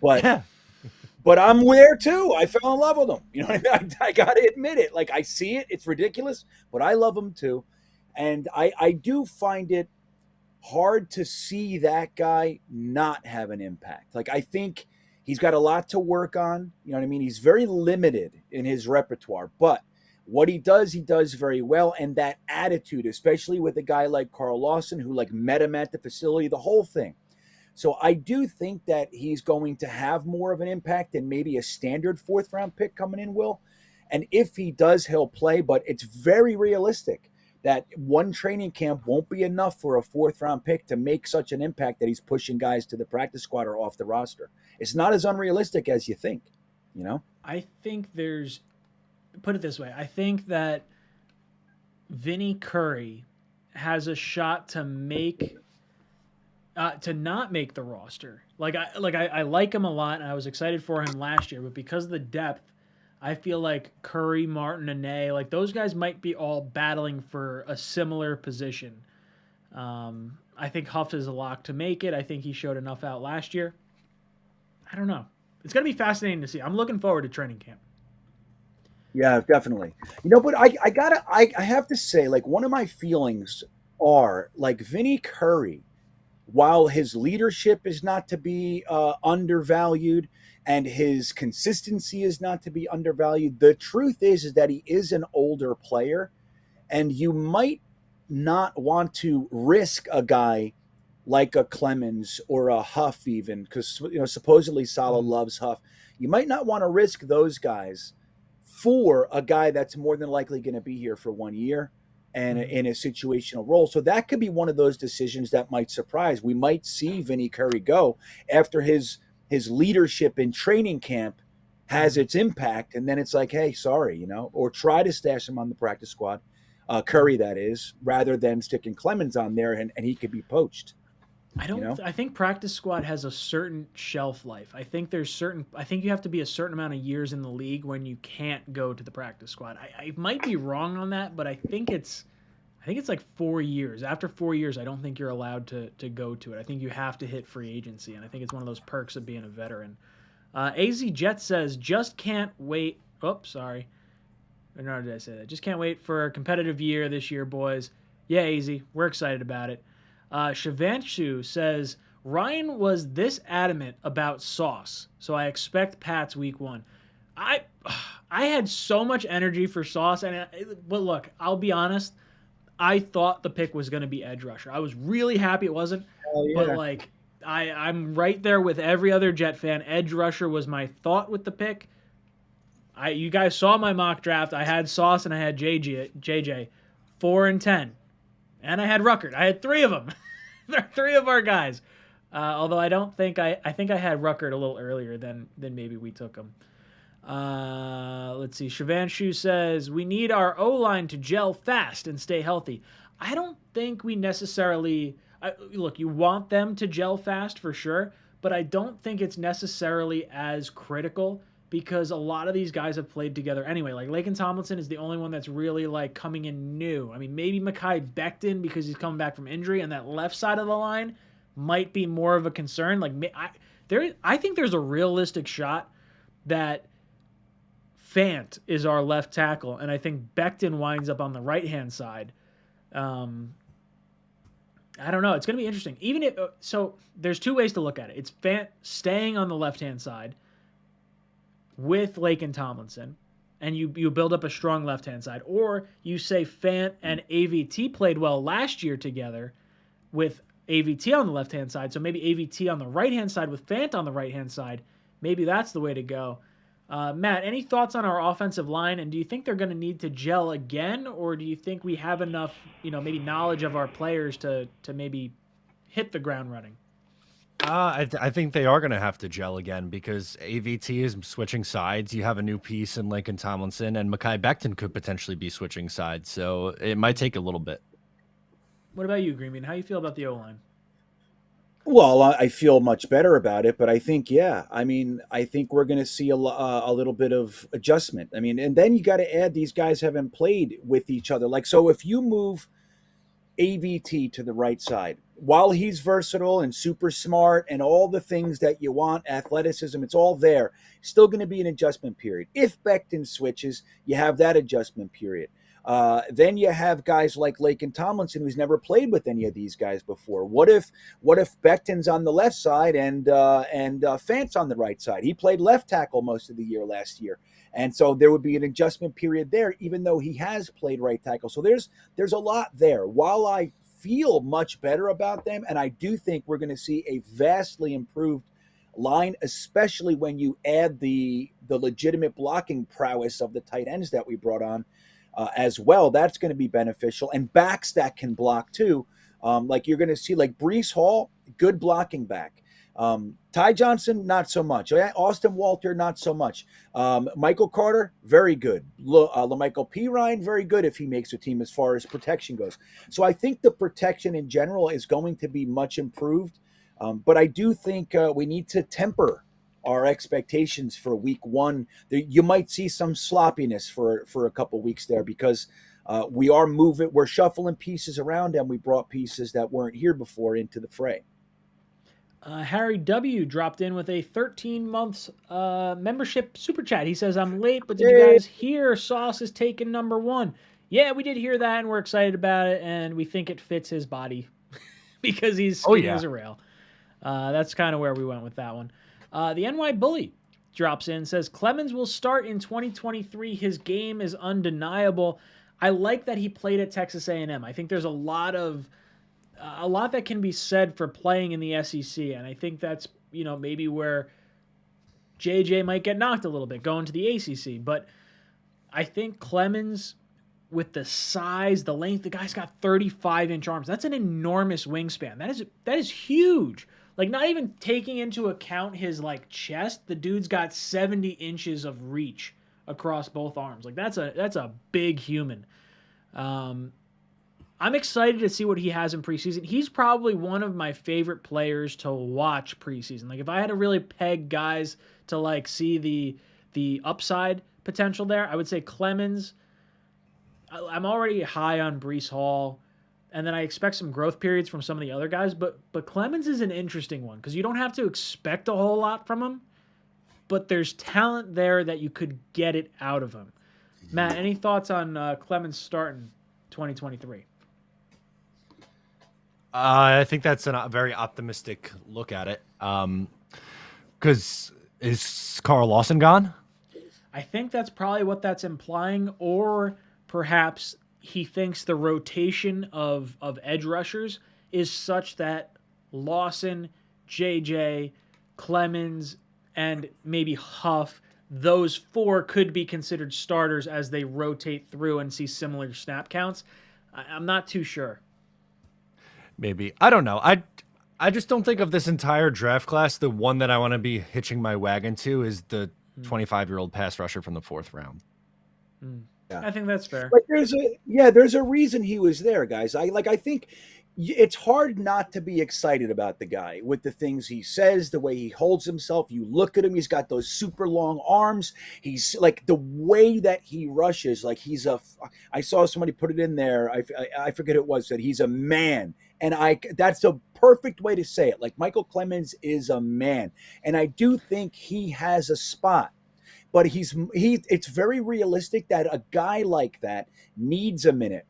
But but I'm there too. I fell in love with him. You know what I mean? I got to admit it. Like I see it. It's ridiculous, but I love him too. And I do find it hard to see that guy not have an impact. Like I think he's got a lot to work on. You know what I mean? He's very limited in his repertoire, but what he does very well. And that attitude, especially with a guy like Carl Lawson, who like met him at the facility, the whole thing. So I do think that he's going to have more of an impact than maybe a standard 4th round pick coming in will. And if he does, he'll play, but it's very realistic that one training camp won't be enough for a 4th round pick to make such an impact that he's pushing guys to the practice squad or off the roster. It's not as unrealistic as you think, I think put it this way. I think that Vinny Curry has a shot to not make the roster. I like him a lot, and I was excited for him last year, but because of the depth, I feel like Curry, Martin, and Ney, like those guys might be all battling for a similar position. I think Huff is a lock to make it. I think he showed enough out last year. I don't know. It's going to be fascinating to see. I'm looking forward to training camp. Yeah, definitely. But I have to say, like, one of my feelings are like Vinny Curry, while his leadership is not to be undervalued and his consistency is not to be undervalued, the truth is that he is an older player, and you might not want to risk a guy like a Clemens or a Huff even, because supposedly Saleh loves Huff. You might not want to risk those guys for a guy that's more than likely going to be here for 1 year and in a situational role. So that could be one of those decisions that might surprise. We might see Vinny Curry go after his leadership in training camp has its impact, and then it's like, hey, sorry, or try to stash him on the practice squad, Curry that is, rather than sticking Clemens on there and he could be poached. I think practice squad has a certain shelf life. I think you have to be a certain amount of years in the league when you can't go to the practice squad. I might be wrong on that, but I think it's like 4 years. After 4 years, I don't think you're allowed to go to it. I think you have to hit free agency, and I think it's one of those perks of being a veteran. AZ Jet says, just can't wait. Oops, sorry. Or did I say that? Just can't wait for a competitive year this year, boys. Yeah, AZ, we're excited about it. Shivanshu says, Ryan was this adamant about Sauce, so I expect Pats week 1. I had so much energy for Sauce, but look, I'll be honest, I thought the pick was going to be edge rusher. I was really happy it wasn't, but like I'm right there with every other Jet fan. Edge rusher was my thought with the pick. You guys saw my mock draft. I had Sauce and I had JJ, 4 and 10, and I had Ruckert. I had 3 of them. They're 3 of our guys. Although I don't think I think I had Ruckert a little earlier than maybe we took him. Let's see. Shivanshu says, we need our O-line to gel fast and stay healthy. I don't think we necessarily... look, you want them to gel fast for sure, but I don't think it's necessarily as critical because a lot of these guys have played together anyway. Like, Laken Tomlinson is the only one that's really, like, coming in new. I mean, maybe 𝐒𝐭𝐿 because he's coming back from injury, and that left side of the line might be more of a concern. Like, I think there's a realistic shot that Fant is our left tackle, and I think Becton winds up on the right-hand side. I don't know. It's going to be interesting. Even if so, there's 2 ways to look at it. It's Fant staying on the left-hand side with Laken Tomlinson, and you build up a strong left-hand side. Or you say Fant and AVT played well last year together with AVT on the left-hand side, so maybe AVT on the right-hand side with Fant on the right-hand side. Maybe that's the way to go. Matt, any thoughts on our offensive line, and do you think they're going to need to gel again, or do you think we have enough, maybe knowledge of our players to maybe hit the ground running? I think they are going to have to gel again because AVT is switching sides. You have a new piece in Laken Tomlinson, and Mekhi Becton could potentially be switching sides, so it might take a little bit. What about you, Greenbean? How do you feel about the O-line? Well, I feel much better about it, but I think, I think we're going to see a little bit of adjustment. I mean, and then you got to add these guys haven't played with each other. Like, so if you move AVT to the right side, while he's versatile and super smart and all the things that you want, athleticism, it's all there, still going to be an adjustment period. If Becton switches, you have that adjustment period. Then you have guys like Laken Tomlinson, who's never played with any of these guys before. What if Becton's on the left side and Fant's on the right side? He played left tackle most of the year last year, and so there would be an adjustment period there, even though he has played right tackle. So there's a lot there. While I feel much better about them, and I do think we're going to see a vastly improved line, especially when you add the legitimate blocking prowess of the tight ends that we brought on. As well, that's going to be beneficial, and backs that can block too. Like you're going to see, like Breece Hall, good blocking back. Ty Johnson, not so much. Austin Walter, not so much. Michael Carter, very good. LaMichael Pirine, very good if he makes a team as far as protection goes. So I think the protection in general is going to be much improved, but I do think we need to temper our expectations for week 1. You might see some sloppiness for a couple weeks there because we're shuffling pieces around, and we brought pieces that weren't here before into the fray. Harry W. dropped in with a 13-month membership super chat. He says, I'm late, but did you guys hear Sauce is taking number 1? Yeah, we did hear that, and we're excited about it, and we think it fits his body because he's skinny as a rail. That's kind of where we went with that one. The NY Bully drops in, says, Clemens will start in 2023. His game is undeniable. I like that he played at Texas A&M. I think there's a lot that can be said for playing in the SEC, and I think that's, maybe where JJ might get knocked a little bit going to the ACC. But I think Clemens, with the size, the length, the guy's got 35-inch arms. That's an enormous wingspan. That is huge. Like, not even taking into account his, chest, the dude's got 70 inches of reach across both arms. Like, that's a big human. I'm excited to see what he has in preseason. He's probably one of my favorite players to watch preseason. Like, if I had to really peg guys to, see the upside potential there, I would say Clemens. I'm already high on Breece Hall. And then I expect some growth periods from some of the other guys. But Clemens is an interesting one because you don't have to expect a whole lot from him. But there's talent there that you could get it out of him. Matt, any thoughts on Clemens starting 2023? I think that's a very optimistic look at it. Because is Carl Lawson gone? I think that's probably what that's implying. Or perhaps he thinks the rotation of edge rushers is such that Lawson, JJ, Clemens, and maybe Huff, those four could be considered starters as they rotate through and see similar snap counts. I'm not too sure. Maybe. I don't know. I just don't think of this entire draft class. The one that I want to be hitching my wagon to is the 25-year-old pass rusher from the 4th round. Yeah. I think that's fair. But there's a reason he was there, guys. I think it's hard not to be excited about the guy with the things he says, the way he holds himself. You look at him, he's got those super long arms. He's like the way that he rushes, like I saw somebody put it in there. I forget who it was, that he's a man. And that's a perfect way to say it. Like Michael Clemens is a man. And I do think he has a spot. But it's very realistic that a guy like that needs a minute.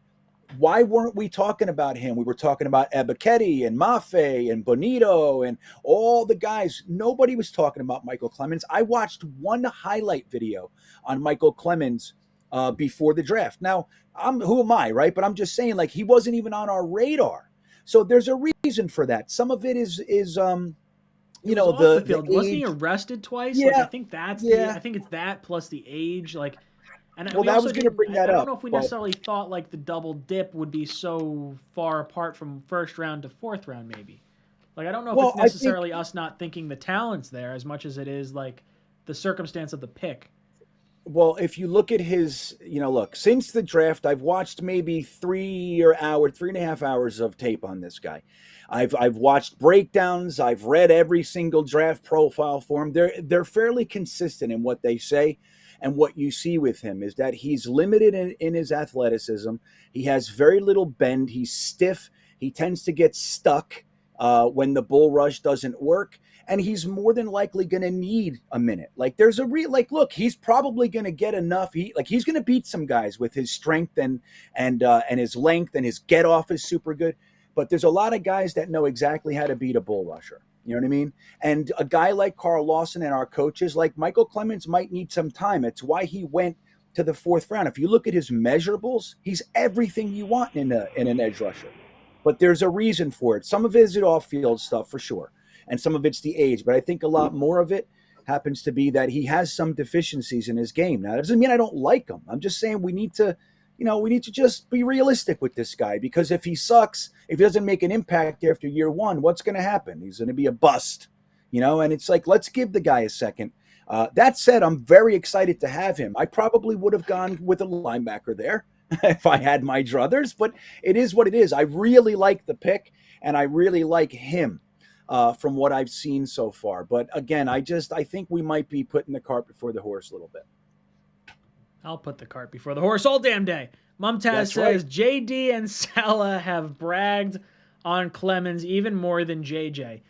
Why weren't we talking about him? We were talking about 𝐒𝐵𝐞𝐞𝐫 and Mafe and Bonito and all the guys. Nobody was talking about Michael Clemens. I watched one highlight video on Michael Clemens before the draft. Now, who am I, right? But I'm just saying, like, he wasn't even on our radar. So there's a reason for that. Some of it is you know, the field. Wasn't he arrested twice? Yeah, like, I think that's I think it's that plus the age. Like, and well, that was going to bring that up. I don't know if we necessarily thought like the double dip would be so far apart from 1st round to 4th round. Maybe, like, I don't know if it's necessarily us not thinking the talent's there as much as it is like the circumstance of the pick. Well, if you look at his, look, since the draft, I've watched maybe 3.5 hours of tape on this guy. I've watched breakdowns. I've read every single draft profile for him. They're fairly consistent in what they say, and what you see with him is that he's limited in his athleticism. He has very little bend. He's stiff. He tends to get stuck when the bull rush doesn't work. And he's more than likely going to need a minute. Like, there's look, he's probably going to get enough. He's going to beat some guys with his strength and his length, and his get off is super good. But there's a lot of guys that know exactly how to beat a bull rusher. You know what I mean? And a guy like Carl Lawson and our coaches, like Michael Clemens, might need some time. It's why he went to the 4th round. If you look at his measurables, he's everything you want in an edge rusher. But there's a reason for it. Some of it is off-field stuff for sure, and some of it's the age. But I think a lot more of it happens to be that he has some deficiencies in his game. Now, that doesn't mean I don't like him. I'm just saying we need to just be realistic with this guy, because if he sucks, if he doesn't make an impact after year 1, what's going to happen? He's going to be a bust, and it's like, let's give the guy a second. That said, I'm very excited to have him. I probably would have gone with a linebacker there if I had my druthers, but it is what it is. I really like the pick, and I really like him from what I've seen so far. But again, I think we might be putting the cart before the horse a little bit. I'll put the cart before the horse all damn day. Mumtaz says, right. JD and Salah have bragged on Clemens even more than JJ.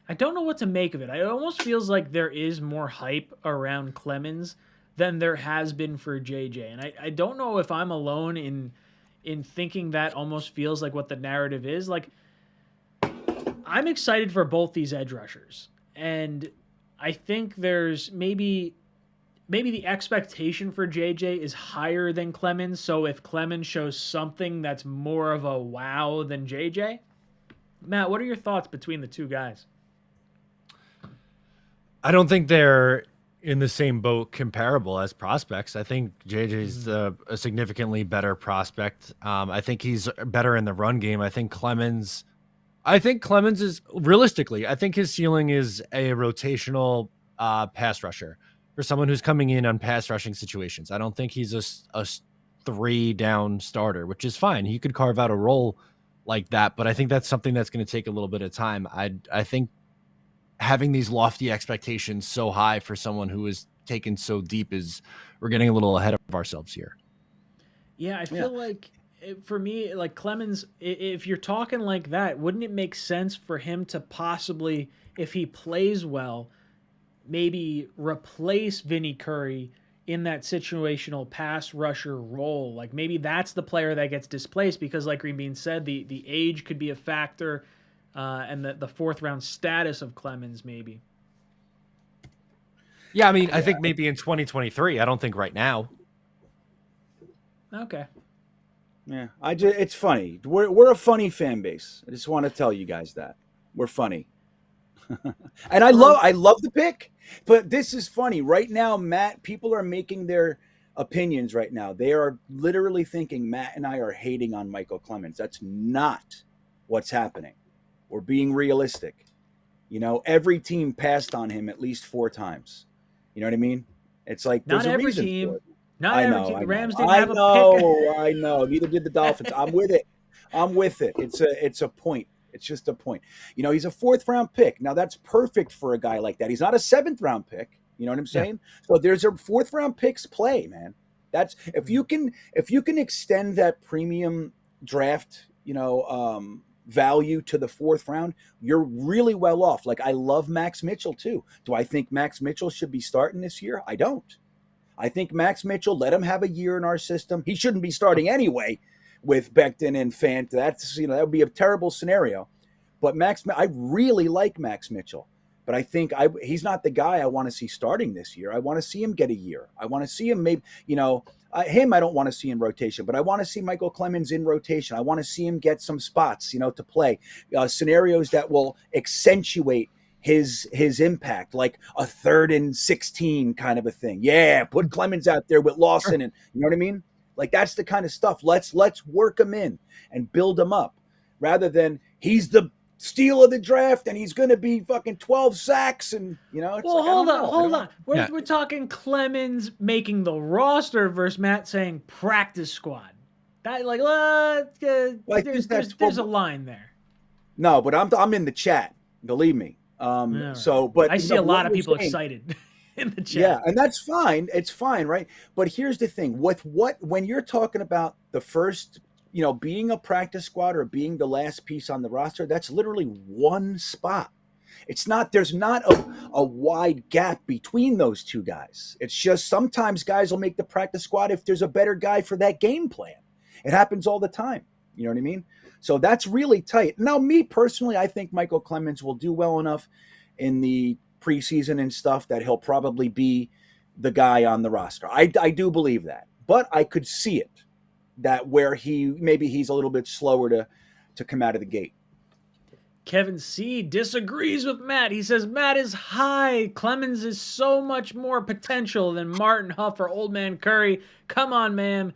I don't know what to make of it. It almost feels like there is more hype around Clemens than there has been for JJ. And I don't know if I'm alone in thinking that almost feels like what the narrative is. Like, I'm excited for both these edge rushers. And I think there's maybe the expectation for JJ is higher than Clemens. So if Clemens shows something that's more of a wow than JJ, Matt, what are your thoughts between the two guys? I don't think they're in the same boat comparable as prospects. I think JJ's a significantly better prospect. I think he's better in the run game. I think Clemens is realistically, I think his ceiling is a rotational pass rusher for someone who's coming in on pass rushing situations. I don't think he's a 3-down starter, which is fine. He could carve out a role like that, but I think that's something that's going to take a little bit of time. I think having these lofty expectations so high for someone who is taken so deep is we're getting a little ahead of ourselves here. Yeah, I feel like for me, like Clemens, if you're talking like that, wouldn't it make sense for him to possibly, if he plays well, maybe replace Vinny Curry in that situational pass rusher role? Like, maybe that's the player that gets displaced because, like Green Bean said, the age could be a factor, and the 4th round status of Clemens maybe. Yeah, I mean, I think maybe in 2023. I don't think right now. Okay. Yeah, it's funny. We're a funny fan base. I just want to tell you guys that we're funny, and I love the pick. But this is funny right now, Matt. People are making their opinions right now. They are literally thinking Matt and I are hating on Michael Clemens. That's not what's happening. We're being realistic. You know, every team passed on him at least 4 times. You know what I mean? It's like there's Not a every reason team. for it. Not I every know, team. I The know, Rams didn't I have a know, pick. I know. Neither did the Dolphins. I'm with it. I'm with it. It's a point. It's just a point. You know, he's a 4th round pick. Now that's perfect for a guy like that. He's not a 7th round pick. You know what I'm saying? So there's a 4th round picks play, man. That's if you can extend that premium draft, value to the 4th round, you're really well off. Like I love Max Mitchell too. Do I think Max Mitchell should be starting this year? I don't. I think Max Mitchell, let him have a year in our system. He shouldn't be starting anyway with Becton and Fant. That's, that would be a terrible scenario. But I really like Max Mitchell. But I think he's not the guy I want to see starting this year. I want to see him get a year. I want to see him maybe, him I don't want to see in rotation, but I want to see Michael Clemens in rotation. I want to see him get some spots, to play, scenarios that will accentuate his impact, like a 3rd and 16 kind of a thing. Yeah, put Clemens out there with Lawson, and you know what I mean? Like that's the kind of stuff. Let's work him in and build him up, rather than he's the steal of the draft and he's going to be fucking 12 sacks and it's well, like, hold on. We're talking Clemens making the roster versus Matt saying practice squad. That there's a line there. No, but I'm in the chat. Believe me. Right. So, but I see a lot of people excited in the chat. Yeah, and that's fine. It's fine, right? But here's the thing: when you're talking about the first, being a practice squad or being the last piece on the roster, that's literally one spot. It's not. There's not a wide gap between those two guys. It's just sometimes guys will make the practice squad if there's a better guy for that game plan. It happens all the time. You know what I mean? So that's really tight. Now, me personally, I think Michael Clemens will do well enough in the preseason and stuff that he'll probably be the guy on the roster. I do believe that. But I could see it, that where he's a little bit slower to come out of the gate. Kevin C. disagrees with Matt. He says Matt is high. Clemens is so much more potential than Martin Huff or Old Man Curry. Come on, man.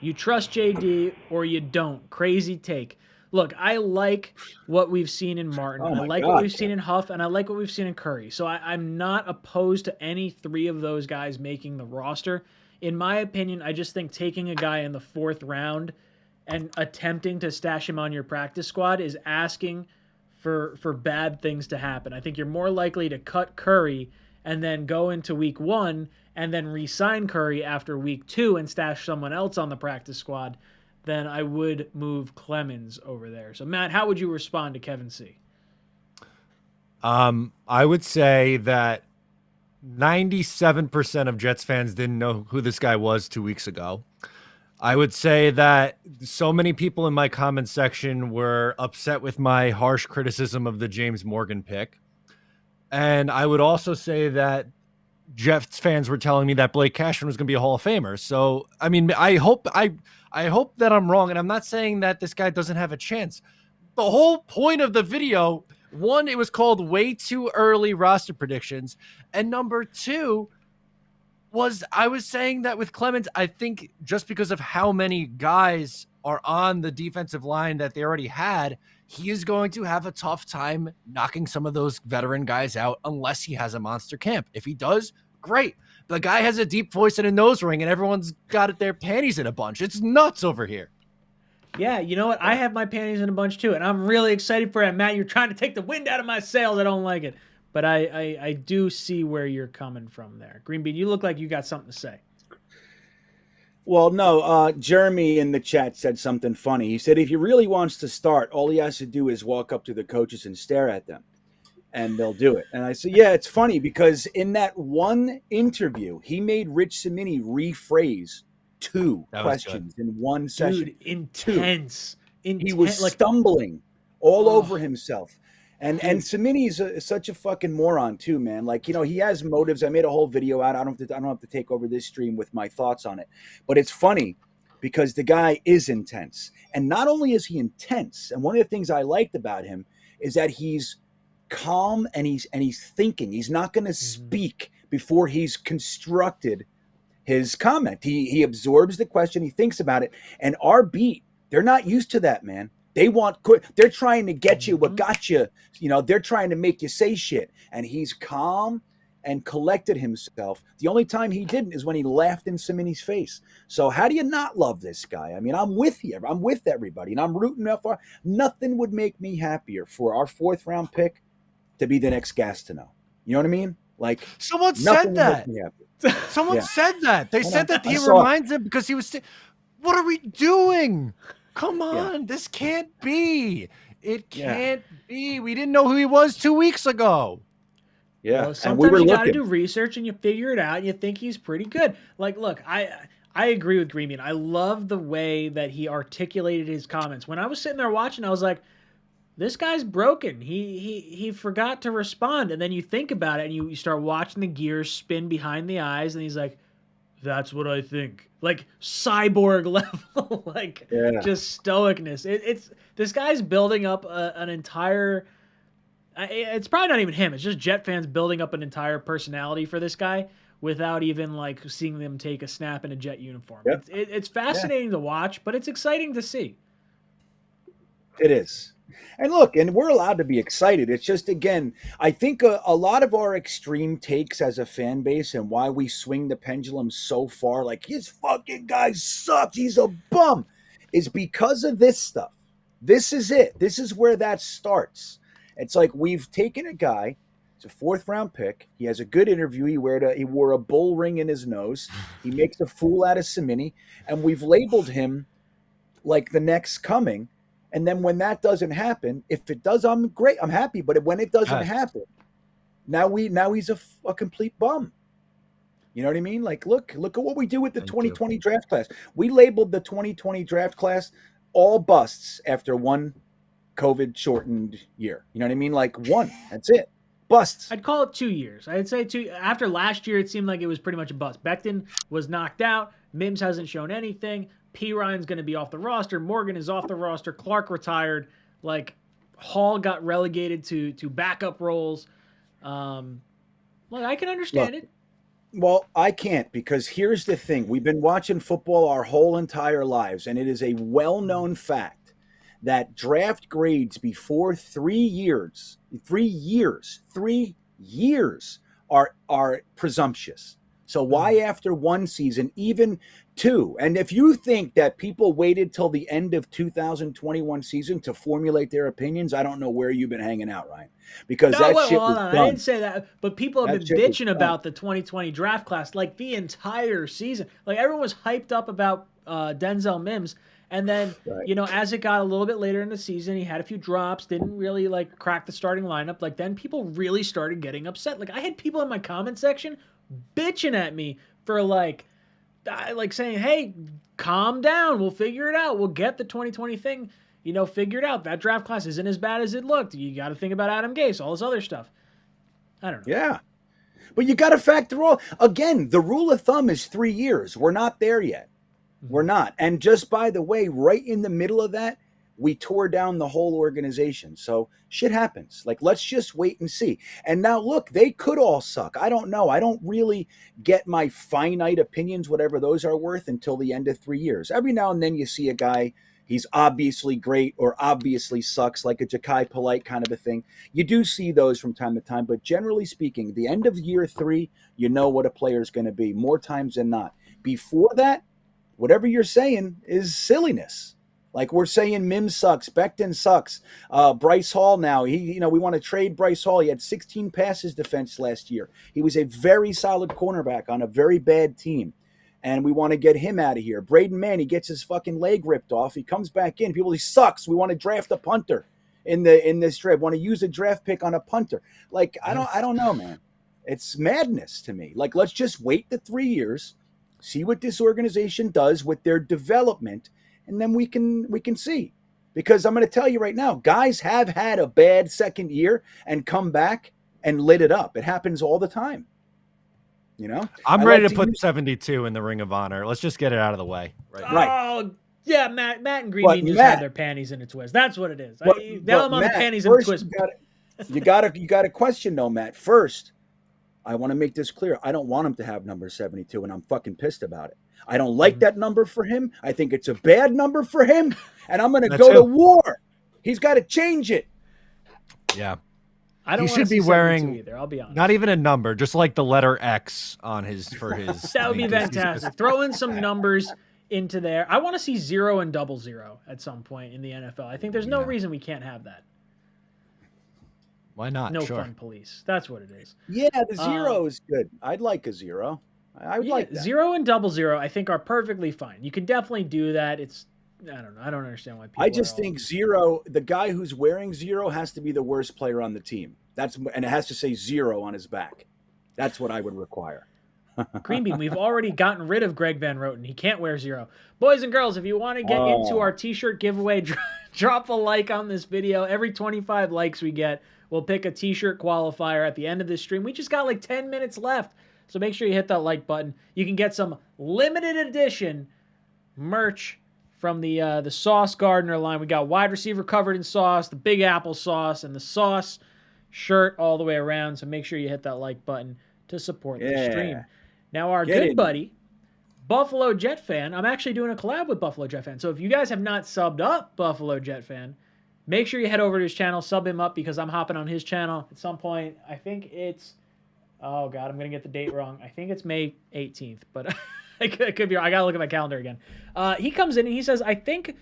You trust JD or you don't. Crazy take. Look, I like what we've seen in Martin. I like what we've seen in Huff, and I like what we've seen in Curry. So I'm not opposed to any 3 of those guys making the roster. In my opinion, I just think taking a guy in the 4th round and attempting to stash him on your practice squad is asking for bad things to happen. I think you're more likely to cut Curry and then go into week 1 and then re-sign Curry after week 2 and stash someone else on the practice squad than I would move Clemens over there. So, Matt, how would you respond to Kevin C? I would say that 97% of Jets fans didn't know who this guy was 2 weeks ago. I would say that so many people in my comment section were upset with my harsh criticism of the James Morgan pick. And I would also say that Jets fans were telling me that Blake Cashman was going to be a Hall of Famer. So, I mean, I hope that I'm wrong. And I'm not saying that this guy doesn't have a chance. The whole point of the video, 1, it was called Way Too Early Roster Predictions. And number 2 was I was saying that with Clemens, I think just because of how many guys are on the defensive line that they already had, he is going to have a tough time knocking some of those veteran guys out unless he has a monster camp. If he does, great. The guy has a deep voice and a nose ring, and everyone's got their panties in a bunch. It's nuts over here. Yeah, you know what? I have my panties in a bunch too, and I'm really excited for it. Matt, you're trying to take the wind out of my sails. I don't like it. But I do see where you're coming from there. Green Bean, you look like you got something to say. Well, no, Jeremy in the chat said something funny. He said if he really wants to start, all he has to do is walk up to the coaches and stare at them, and they'll do it. And I said, yeah, it's funny because in that one interview, he made Rich Cimini rephrase 2 questions in one session. Dude, intense. He was stumbling all over himself. And 𝐒𝐮𝐬𝐜𝐫𝐢 is such a fucking moron too, man. Like, he has motives. I made a whole video out. I don't have to take over this stream with my thoughts on it. But it's funny because the guy is intense. And not only is he intense, and one of the things I liked about him is that he's calm and he's thinking. He's not going to speak before he's constructed his comment. He absorbs the question, he thinks about it. And our beat, they're not used to that, man. They're trying to get you what got you. They're trying to make you say shit. And he's calm and collected himself. The only time he didn't is when he laughed in 𝐒𝐮𝐬𝐜𝐫𝐢's face. So how do you not love this guy? I mean, I'm with you. I'm with everybody. And I'm rooting for. Nothing would make me happier for our 4th round pick to be the next Gastineau. You know what I mean? Like, someone said that. Someone said that. They said that he reminds him because he was. What are we doing? Come on, this can't be. It can't be. We didn't know who he was 2 weeks ago. Yeah, well, sometimes you got to do research and you figure it out and you think he's pretty good. Like, look, I agree with Green Bean. I love the way that he articulated his comments. When I was sitting there watching, I was like, this guy's broken. He forgot to respond. And then you think about it and you start watching the gears spin behind the eyes and he's like, that's what I think. Like cyborg level, like just stoicness. It's this guy's building up an entire. It's probably not even him. It's just Jet fans building up an entire personality for this guy without even like seeing them take a snap in a Jet uniform. Yeah. It's fascinating to watch, but it's exciting to see. It is. And look, and we're allowed to be excited. It's just, again, I think a lot of our extreme takes as a fan base and why we swing the pendulum so far, like his fucking guy sucks, he's a bum, is because of this stuff. This is it. This is where that starts. It's like we've taken a guy, it's a 4th round pick. He has a good interview. He wore a bull ring in his nose. He makes a fool out of 𝐒𝐮𝐬𝐜𝐫𝐢, and we've labeled him like the next coming. And then when that doesn't happen, if it does, I'm great. I'm happy. But when it doesn't happen, now he's a complete bum. You know what I mean? Like, look at what we do with the 2020 draft class. We labeled the 2020 draft class all busts after one COVID shortened year. You know what I mean? Like one. That's it. Busts. I'd call it 2 years. I'd say 2. After last year, it seemed like it was pretty much a bust. Becton was knocked out. Mims hasn't shown anything. P. Ryan's going to be off the roster. Morgan is off the roster. Clark retired. Like, Hall got relegated to backup roles. Look, I can understand it. Well, I can't, because here's the thing. We've been watching football our whole entire lives, and it is a well-known fact that draft grades before 3 years are presumptuous. So why after one season, even 2? And if you think that people waited till the end of 2021 season to formulate their opinions, I don't know where you've been hanging out, Ryan. Because shit was done. I didn't say that, but people have been bitching about the 2020 draft class like the entire season. Like everyone was hyped up about Denzel Mims, and then as it got a little bit later in the season, he had a few drops, didn't really like crack the starting lineup. Like then people really started getting upset. Like I had people in my comment section bitching at me for like saying, hey, calm down, we'll figure it out, we'll get the 2020 thing figured out. That draft class isn't as bad as it looked. You got to think about Adam Gase, all this other stuff. I don't know. Yeah, but you got to factor all, again, the rule of thumb is 3 years. We're not there yet. We're not. And just by the way, right in the middle of that, we tore down the whole organization. So shit happens. Like, let's just wait and see. And now look, they could all suck. I don't know. I don't really get my finite opinions, whatever those are worth, until the end of 3 years. Every now and then you see a guy, he's obviously great or obviously sucks, like a 𝐒𝐿𝐫𝐞𝐞𝐬𝐫𝐢 kind of a thing. You do see those from time to time, but generally speaking, the end of year 3, you know what a player is going to be more times than not. Before that, whatever you're saying is silliness. Like we're saying Mims sucks, Becton sucks, Bryce Hall now. We want to trade Bryce Hall. He had 16 passes defense last year. He was a very solid cornerback on a very bad team. And we want to get him out of here. Braden Mann, he gets his fucking leg ripped off. He comes back in. He sucks. We want to draft a punter in this draft. Want to use a draft pick on a punter. Like, I don't know, man. It's madness to me. Like, let's just wait the 3 years, see what this organization does with their development, and then we can see. Because I'm going to tell you right now, guys have had a bad second year and come back and lit it up. It happens all the time. You know, I'm ready to put 72 in the Ring of Honor. Let's just get it out of the way. Oh, yeah, Matt and Green Bean just had their panties in a twist. That's what it is. Now I'm on the panties in a twist. You got to question though, Matt. First, I want to make this clear. I don't want him to have number 72, and I'm fucking pissed about it. I don't like that number for him. I think it's a bad number for him, and I'm going to go to war. He's got to change it. Yeah. I don't he should be wearing either. I'll be honest. Not even a number, just like the letter X on his for his. That would be fantastic. Throw in some numbers into there. I want to see 0 and 00 at some point in the NFL. I think there's no reason we can't have that. Why not? No fun police. That's what it is. Yeah, the 0 is good. I'd like a 0. I would like that. 0 and 00 I think are perfectly fine. You can definitely do that. I don't know. I don't understand why people. I just think 0. The guy who's wearing 0 has to be the worst player on the team. And it has to say 0 on his back. That's what I would require. Green Bean, we've already gotten rid of Greg Van Roten. He can't wear 0. Boys and girls, if you want to get into our T-shirt giveaway, drop a like on this video. Every 25 likes we get, we'll pick a T-shirt qualifier at the end of this stream. We just got like 10 minutes left, so make sure you hit that like button. You can get some limited edition merch from the Sauce Gardener line. We got wide receiver covered in sauce, the Big Apple sauce, and the sauce shirt all the way around. So make sure you hit that like button to support the stream. Now, our good buddy, Buffalo Jet Fan, I'm actually doing a collab with Buffalo Jet Fan. So if you guys have not subbed up Buffalo Jet Fan, make sure you head over to his channel, sub him up, because I'm hopping on his channel at some point. I think it's, oh God, I'm going to get the date wrong. I think it's May 18th, but it could be wrong. I got to look at my calendar again. He comes in and he says, I think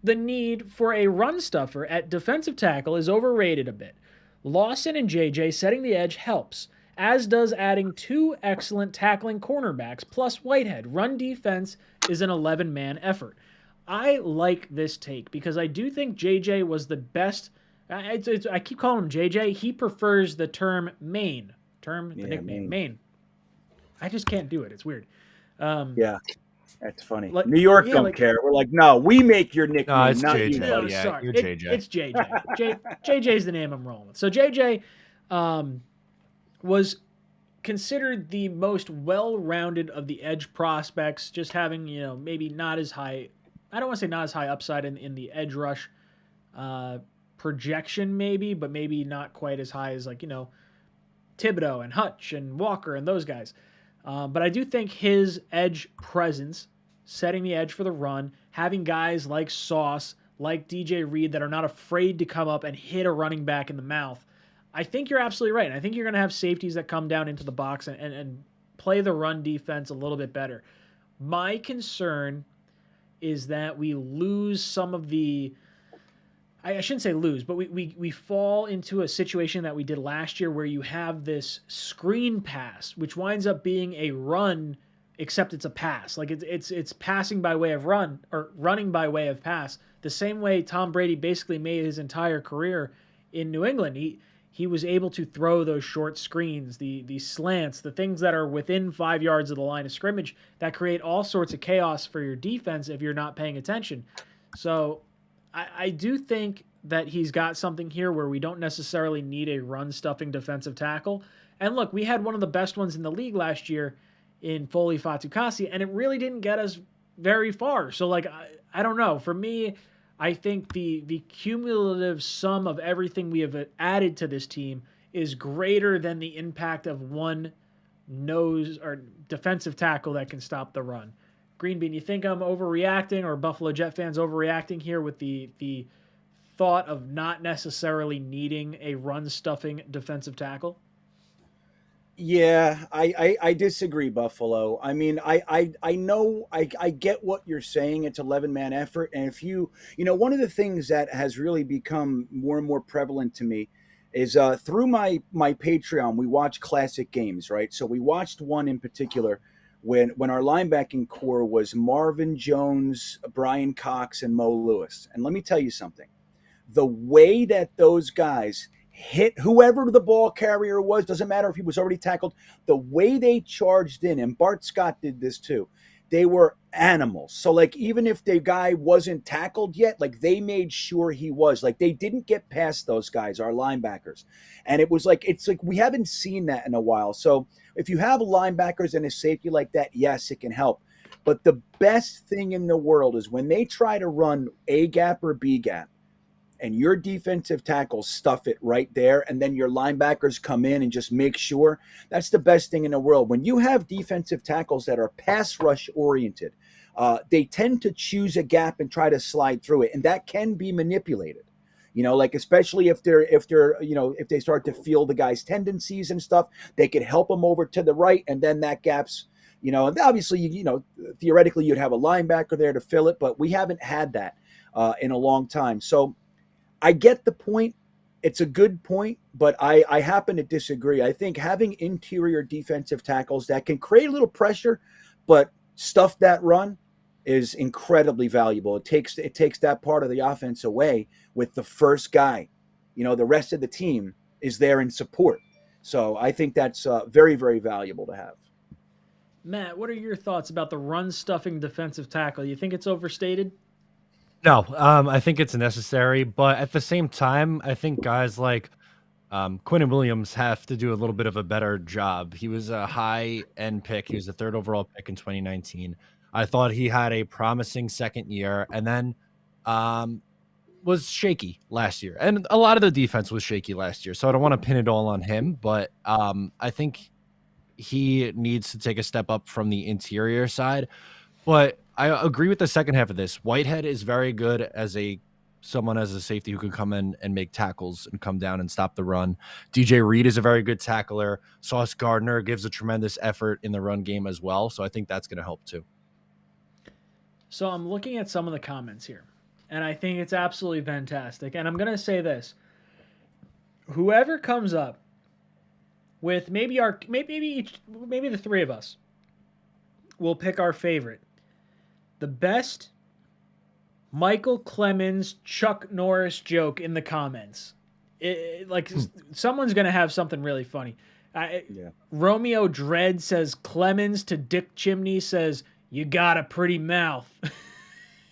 the need for a run stuffer at defensive tackle is overrated a bit. Lawson and JJ setting the edge helps, as does adding 2 excellent tackling cornerbacks plus Whitehead. Run defense is an 11-man effort. I like this take because I do think JJ was the best. I keep calling him JJ. He prefers the term main. The nickname, main. I just can't do it. It's weird. Yeah, that's funny. New York don't care. We're like, no, we make your nickname, no, it's not JJ. you. No, yeah, you're JJ. It's JJ. JJ's the name I'm rolling with. So JJ was considered the most well-rounded of the edge prospects, just having, maybe not as high, I don't want to say not as high upside in the edge rush projection maybe, but maybe not quite as high as Thibodeau and Hutch and Walker and those guys. But I do think his edge presence, setting the edge for the run, having guys like Sauce, like DJ Reed that are not afraid to come up and hit a running back in the mouth, I think you're absolutely right. I think you're going to have safeties that come down into the box and play the run defense a little bit better. My concern is that we lose some of the, I shouldn't say lose, but we fall into a situation that we did last year where you have this screen pass, which winds up being a run, except it's a pass. Like it's passing by way of run or running by way of pass. The same way Tom Brady basically made his entire career in New England. He was able to throw those short screens, the slants, the things that are within 5 yards of the line of scrimmage that create all sorts of chaos for your defense if you're not paying attention. So I do think that he's got something here where we don't necessarily need a run-stuffing defensive tackle. And look, we had one of the best ones in the league last year in Foley Fatukasi, and it really didn't get us very far. So, I don't know. For me, I think the cumulative sum of everything we have added to this team is greater than the impact of one nose or defensive tackle that can stop the run. Green Bean, you think I'm overreacting, or Buffalo Jet fans overreacting here with the thought of not necessarily needing a run-stuffing defensive tackle? Yeah, I disagree, Buffalo. I mean, I know, I get what you're saying. It's 11-man effort. And if one of the things that has really become more and more prevalent to me is through my Patreon, we watch classic games, right? So we watched one in particular when our linebacking core was Marvin Jones, Brian Cox, and Mo Lewis. And let me tell you something. The way that those guys hit whoever the ball carrier was, doesn't matter if he was already tackled, the way they charged in, and Bart Scott did this too, they were animals. So like even if the guy wasn't tackled yet, like they made sure he was. Like they didn't get past those guys, our linebackers. And it was like it's like we haven't seen that in a while. So if you have linebackers and a safety like that, yes, it can help. But the best thing in the world is when they try to run A gap or B gap, and your defensive tackles stuff it right there, and then your linebackers come in and just make sure. That's the best thing in the world. When you have defensive tackles that are pass rush oriented, they tend to choose a gap and try to slide through it, and that can be manipulated. You know, like especially if they're if they start to feel the guy's tendencies and stuff, they could help them over to the right, and then that gap's, you know, and obviously theoretically you'd have a linebacker there to fill it, but we haven't had that in a long time. So I get the point. It's a good point, but I happen to disagree. I think having interior defensive tackles that can create a little pressure, but stuff that run is incredibly valuable. It takes that part of the offense away with the first guy. You know, the rest of the team is there in support. So I think that's very, very valuable to have. Matt, what are your thoughts about the run-stuffing defensive tackle? You think it's overstated? No, I think it's necessary, but at the same time, I think guys like Quinnen Williams have to do a little bit of a better job. He was a high-end pick. He was the 3rd overall pick in 2019. I thought he had a promising second year, and then was shaky last year. And a lot of the defense was shaky last year, so I don't want to pin it all on him, but I think he needs to take a step up from the interior side. But I agree with the second half of this. Whitehead is very good as someone as a safety who can come in and make tackles and come down and stop the run. DJ Reed is a very good tackler. Sauce Gardner gives a tremendous effort in the run game as well. So I think that's going to help too. So I'm looking at some of the comments here, and I think it's absolutely fantastic. And I'm going to say this. Whoever comes up with maybe the three of us will pick our favorite. The best Michael Clemens, Chuck Norris joke in the comments. Someone's going to have something really funny. Romeo Dredd says Clemens to Dick Chimney says, "You got a pretty mouth."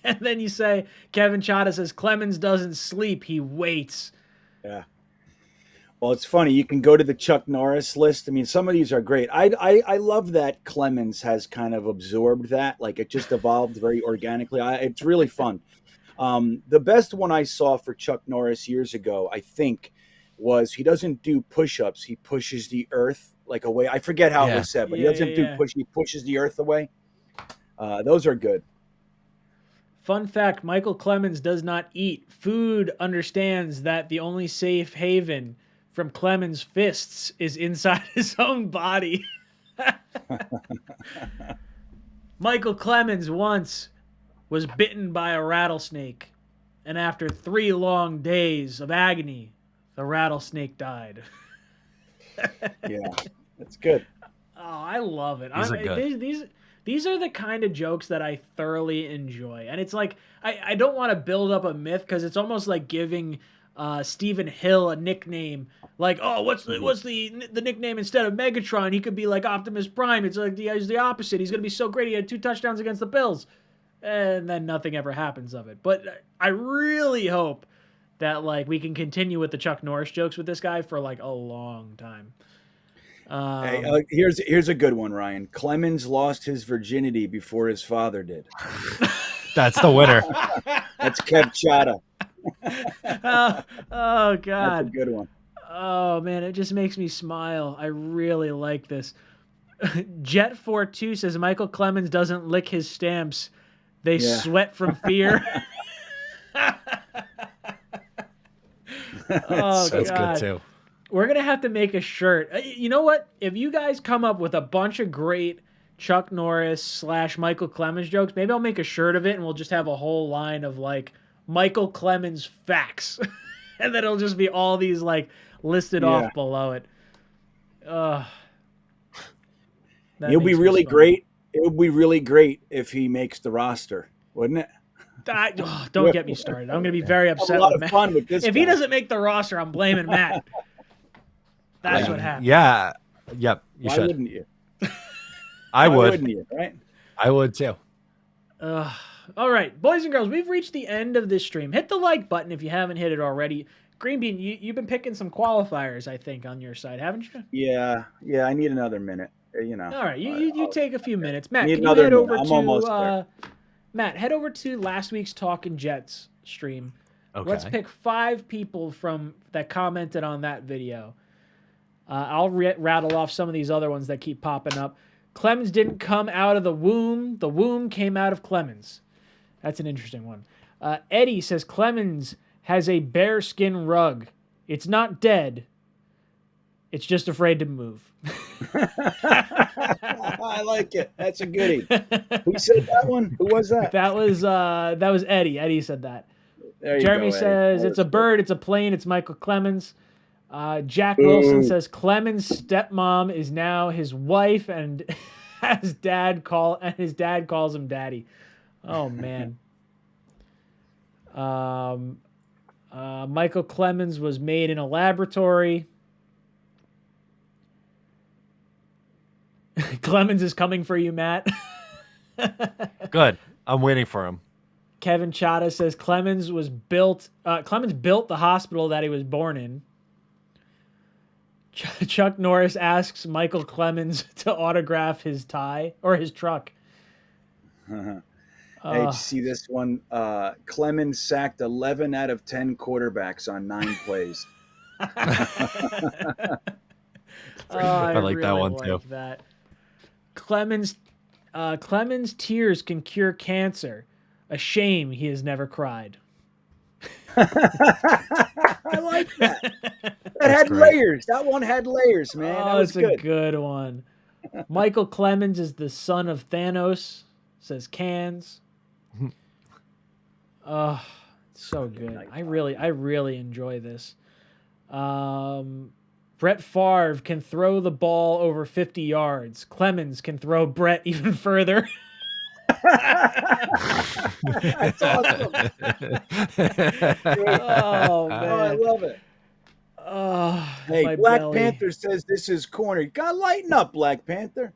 And then you say, Kevin Chada says, "Clemens doesn't sleep, he waits." Yeah. Well, it's funny. You can go to the Chuck Norris list. I mean, some of these are great. I love that Clemens has kind of absorbed that. Like it just evolved very organically. It's really fun. The best one I saw for Chuck Norris years ago, I think, was he doesn't do push-ups. He pushes the earth like away. I forget how it was said, but he doesn't do push. He pushes the earth away. Those are good. Fun fact, Michael Clemens does not eat. Food understands that the only safe haven from Clemens' fists is inside his own body. Michael Clemens once was bitten by a rattlesnake, and after 3 long days of agony, the rattlesnake died. Yeah, that's good. Oh, I love it. These are good. These are the kind of jokes that I thoroughly enjoy. And it's like, I don't want to build up a myth because it's almost like giving Stephen Hill a nickname. Like, oh, what's the nickname instead of Megatron? He could be like Optimus Prime. It's like he's the opposite. He's going to be so great. He had 2 touchdowns against the Bills. And then nothing ever happens of it. But I really hope that like we can continue with the Chuck Norris jokes with this guy for like a long time. Hey, here's a good one, Ryan. Clemens lost his virginity before his father did. That's the winner. That's Kev Chada. Oh God, that's a good one. Oh man, it just makes me smile. I really like this. Jet42 says Michael Clemens doesn't lick his stamps. They sweat from fear. That's good too. We're going to have to make a shirt. You know what? If you guys come up with a bunch of great Chuck Norris / Michael Clemens jokes, maybe I'll make a shirt of it and we'll just have a whole line of like Michael Clemens facts. And then it'll just be all these like listed off below it. It'll be really great. It would be really great if he makes the roster, wouldn't it? Don't get me started. I'm going to be very upset with Matt. Fun with this if guy. He doesn't make the roster, I'm blaming Matt. That's what happened. Yeah. Yep. Why wouldn't you? I would. Wouldn't you, right? I would too. All right, boys and girls, we've reached the end of this stream. Hit the like button if you haven't hit it already. Green Bean, you've been picking some qualifiers, I think, on your side, haven't you? Yeah. I need another minute. You know. All right, you take a few minutes. Matt, need can you another head minute. over I'm to almost there. Matt, head over to last week's Talkin' Jets stream. Okay. Let's pick 5 people from that commented on that video. I'll rattle off some of these other ones that keep popping up. Clemens didn't come out of the womb. The womb came out of Clemens. That's an interesting one. Eddie says Clemens has a bearskin rug. It's not dead. It's just afraid to move. I like it. That's a goodie. Who said that one? Who was that? That was Eddie. Eddie said that. There you Jeremy go, says Eddie. it's a bird, it's a plane, it's Michael Clemens. Jack Wilson says Clemens' stepmom is now his wife, and his dad calls him daddy. Oh man. Michael Clemens was made in a laboratory. Clemens is coming for you, Matt. Good. I'm waiting for him. Kevin Chata says Clemens built the hospital that he was born in. Chuck Norris asks Michael Clemens to autograph his tie or his truck. Hey, did you see this one? Clemens sacked 11 out of 10 quarterbacks on 9 plays. I like that one too. That. Clemens' tears can cure cancer. A shame he has never cried. I like that. That That's had great. layers. That one had layers, man. Oh, that was it's good. a good one. Michael Clemens is the son of Thanos, says Cans. Oh, it's so good. I really enjoy this. Brett Favre can throw the ball over 50 yards. Clemens can throw Brett even further. That's awesome. Oh, man. Oh, I love it. Oh, Hey, my Black belly. Panther says this is corner. You gotta lighten up, Black Panther.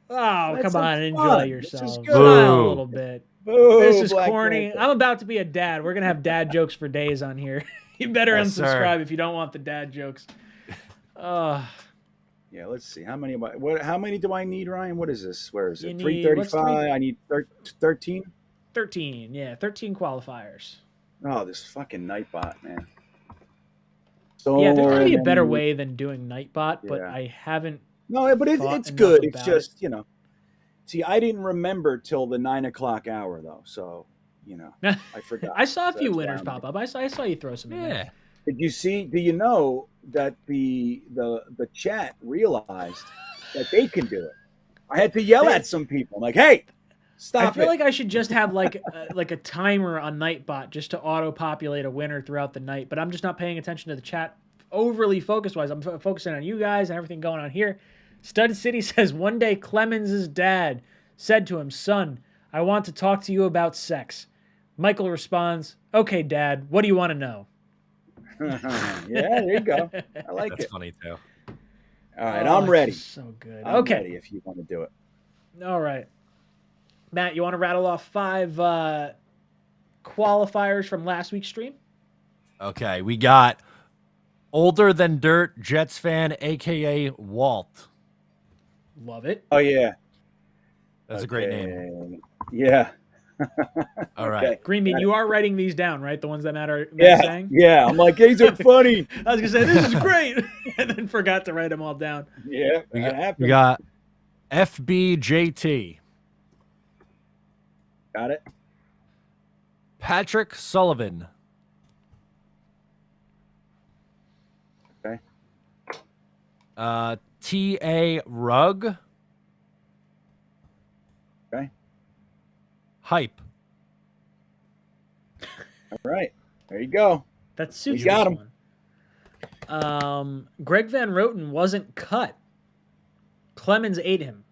Oh, That's come some on, enjoy fun. This yourself. is good. Smile a Boo. little bit. Boo, This is Black corny. Panther. I'm about to be a dad. We're gonna have dad jokes for days on here. You better Yes, unsubscribe sir. if you don't want the dad jokes. Yeah, let's see. How many do I need, Ryan? What is this? Where is You it? need- 335. I need 13. 13. Yeah, 13 qualifiers. Oh, this fucking Nightbot, man. So Yeah, there's gotta be a better many- way than doing Nightbot, but Yeah. I haven't. No, but thought it's enough good. It's about just, you know. See, I didn't remember till the 9 o'clock hour, though. So, you know, I forgot. I saw a So few that's why winners I'm- pop up. I saw you throw some in there. Yeah. Did you see? Do you know that the chat realized that they can do it? I had to yell at some people. I'm like, hey, stop I feel it. like I should just have like a timer on Nightbot just to auto-populate a winner throughout the night, but I'm just not paying attention to the chat overly focused-wise. I'm focusing on you guys and everything going on here. Stud City says, one day Clemens' dad said to him, son, I want to talk to you about sex. Michael responds, okay, Dad, what do you want to know? Yeah, there you go. I like That's it. funny too. All right, Oh, I'm ready. it's just so good. I'm Okay. ready if you want to do it. All right. Matt, you want to rattle off 5 qualifiers from last week's stream? Okay, we got older than dirt Jets fan, aka Walt. Love it. Oh yeah, That's a great name. Yeah. All right. Okay. Green Bean, you are writing these down, right? The ones that Matt are Yeah, saying? yeah. I'm like, these are funny. I was going to say, this is great. And then forgot to write them all down. Yeah, We that got, happened. we got FBJT, Got it. Patrick Sullivan, Okay. TA Rug, Okay. Hype. All right. There you go. That suits We got this one. Greg Van Roten wasn't cut. Clemens ate him.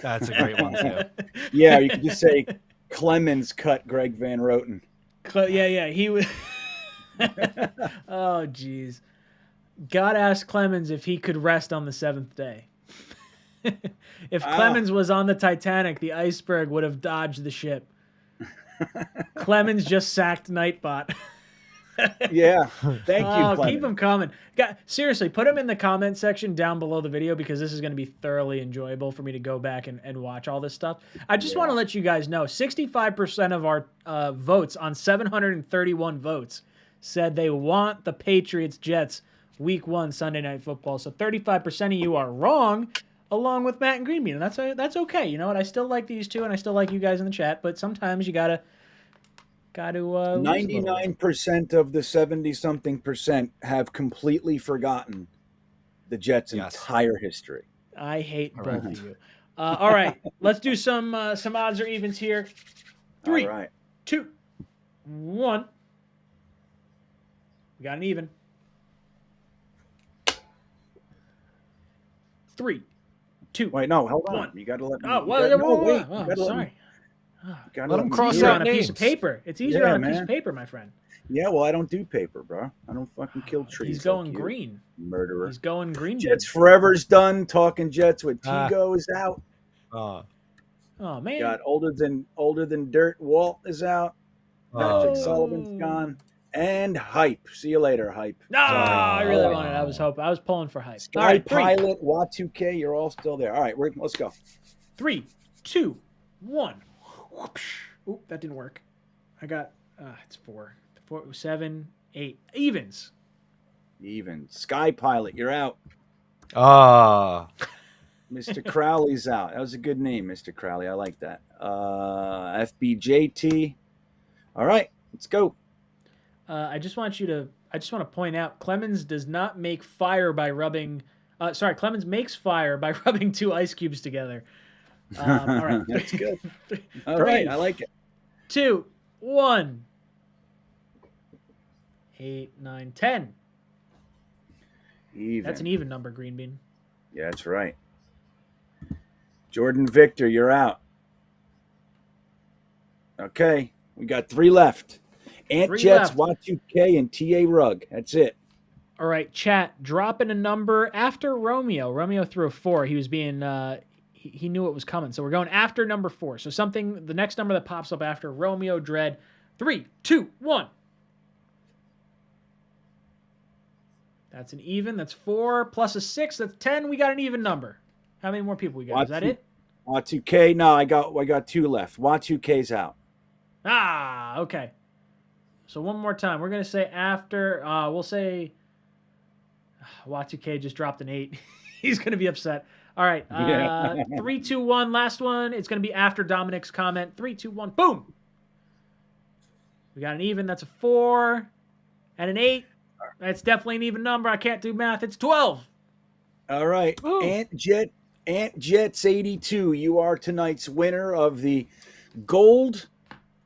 That's a great one too. Yeah, you could just say Clemens cut Greg Van Roten. Yeah, he was. Oh, jeez. God asked Clemens if he could rest on the 7th day. If Clemens was on the Titanic, the iceberg would have dodged the ship. Clemens just sacked Nightbot. Yeah. Thank you, Clemens. Keep them coming. Seriously, put them in the comment section down below the video because this is going to be thoroughly enjoyable for me to go back and watch all this stuff. I just want to let you guys know, 65% of our votes on 731 votes said they want the Patriots-Jets Week 1 Sunday Night Football. So 35% of you are wrong, along with Matt and Greenbean. And that's okay. You know what? I still like these two, and I still like you guys in the chat, but sometimes you got to 99% of the 70-something% have completely forgotten the Jets' entire history. I hate both of you. All right, let's do some odds or evens here. 3, 2, 1. We got an even. 3, 2. Wait, no, hold on. 1. You got to let me. Oh, sorry. Let them cross easier out on a piece of paper. It's easier on a piece of paper, my friend. Yeah, well, I don't do paper, bro. I don't fucking kill trees. He's going green. Murderer. He's going green. Jets Forever's done. Talking Jets with Tigo is out. Oh man. Got older than dirt. Walt is out. Patrick Sullivan's gone. And Hype. See you later, Hype. No, I really wanted. I was pulling for Hype. Sky right, Pilot, Y2K, you're all still there. All right, let's go. 3, 2, 1. Oop, that didn't work. I got it's 4, 7, 8 evens. Sky Pilot, you're out. Mr. Crowley's out. That was a good name, Mr. Crowley. I like that. FBJT. All right, let's go. I just want to point out Clemens does not make fire by rubbing. Clemens makes fire by rubbing 2 ice cubes together. All right, that's good. All right, I like it. 2, 1. 8, 9, 10. Even. That's an even number, Greenbean. Yeah, that's right. Jordan Victor, you're out. Okay, we got 3 left. Ant Jets, Y2K, and TA Rug. That's it. All right, chat. Drop in a number after Romeo. Romeo threw a 4. He was being he knew it was coming. So we're going after number 4. So the next number that pops up after Romeo Dread. 3, 2, 1. That's an even. That's 4 plus a 6. That's 10. We got an even number. How many more people we got? Is that it? Y2K. No, I got 2 left. Y2K's out. Okay. So one more time. We're going to say after. We'll say Y2K just dropped an 8. He's going to be upset. All right. 3, 2, 1. Last one. It's going to be after Dominic's comment. 3, 2, 1. Boom. We got an even. That's a 4 and an 8. That's definitely an even number. I can't do math. It's 12. All right. Ant Jets 82. You are tonight's winner of the gold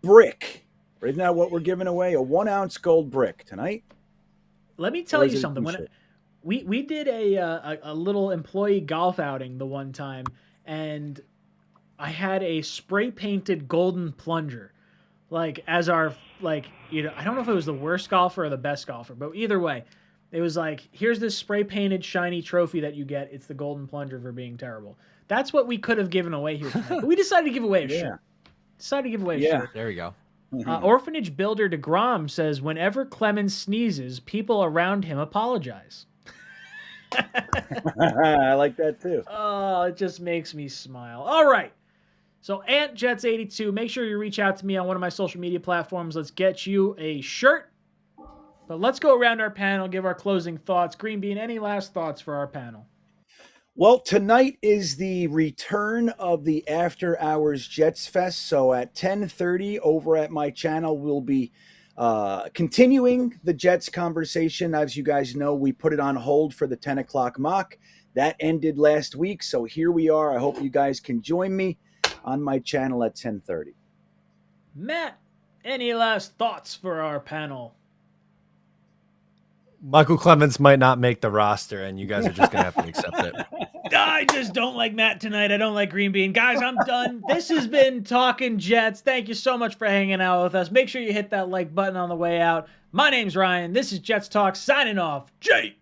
brick. Isn't that what we're giving away? A 1-ounce gold brick tonight? Let me tell you something. When we did a little employee golf outing the one time, and I had a spray painted golden plunger, as our I don't know if it was the worst golfer or the best golfer, but either way, it was here's this spray painted shiny trophy that you get. It's the golden plunger for being terrible. That's what we could have given away here tonight. But we decided to give away a shirt. Shirt. There we go. Orphanage Builder DeGrom says, whenever Clemens sneezes, people around him apologize. I like that too. Oh, it just makes me smile. All right. So Ant Jets 82, make sure you reach out to me on one of my social media platforms. Let's get you a shirt. But let's go around our panel, give our closing thoughts. Greenbean, any last thoughts for our panel? Well, tonight is the return of the After Hours Jets Fest. So at 10:30 over at my channel, we'll be continuing the Jets conversation. As you guys know, we put it on hold for the 10 o'clock mock. That ended last week. So here we are. I hope you guys can join me on my channel at 10:30. Matt, any last thoughts for our panel? Michael Clemens might not make the roster, and you guys are just going to have to accept it. I just don't like Matt tonight. I don't like Greenbean. Guys, I'm done. This has been Talkin' Jets. Thank you so much for hanging out with us. Make sure you hit that like button on the way out. My name's Ryan. This is Jets Talk signing off. JETS.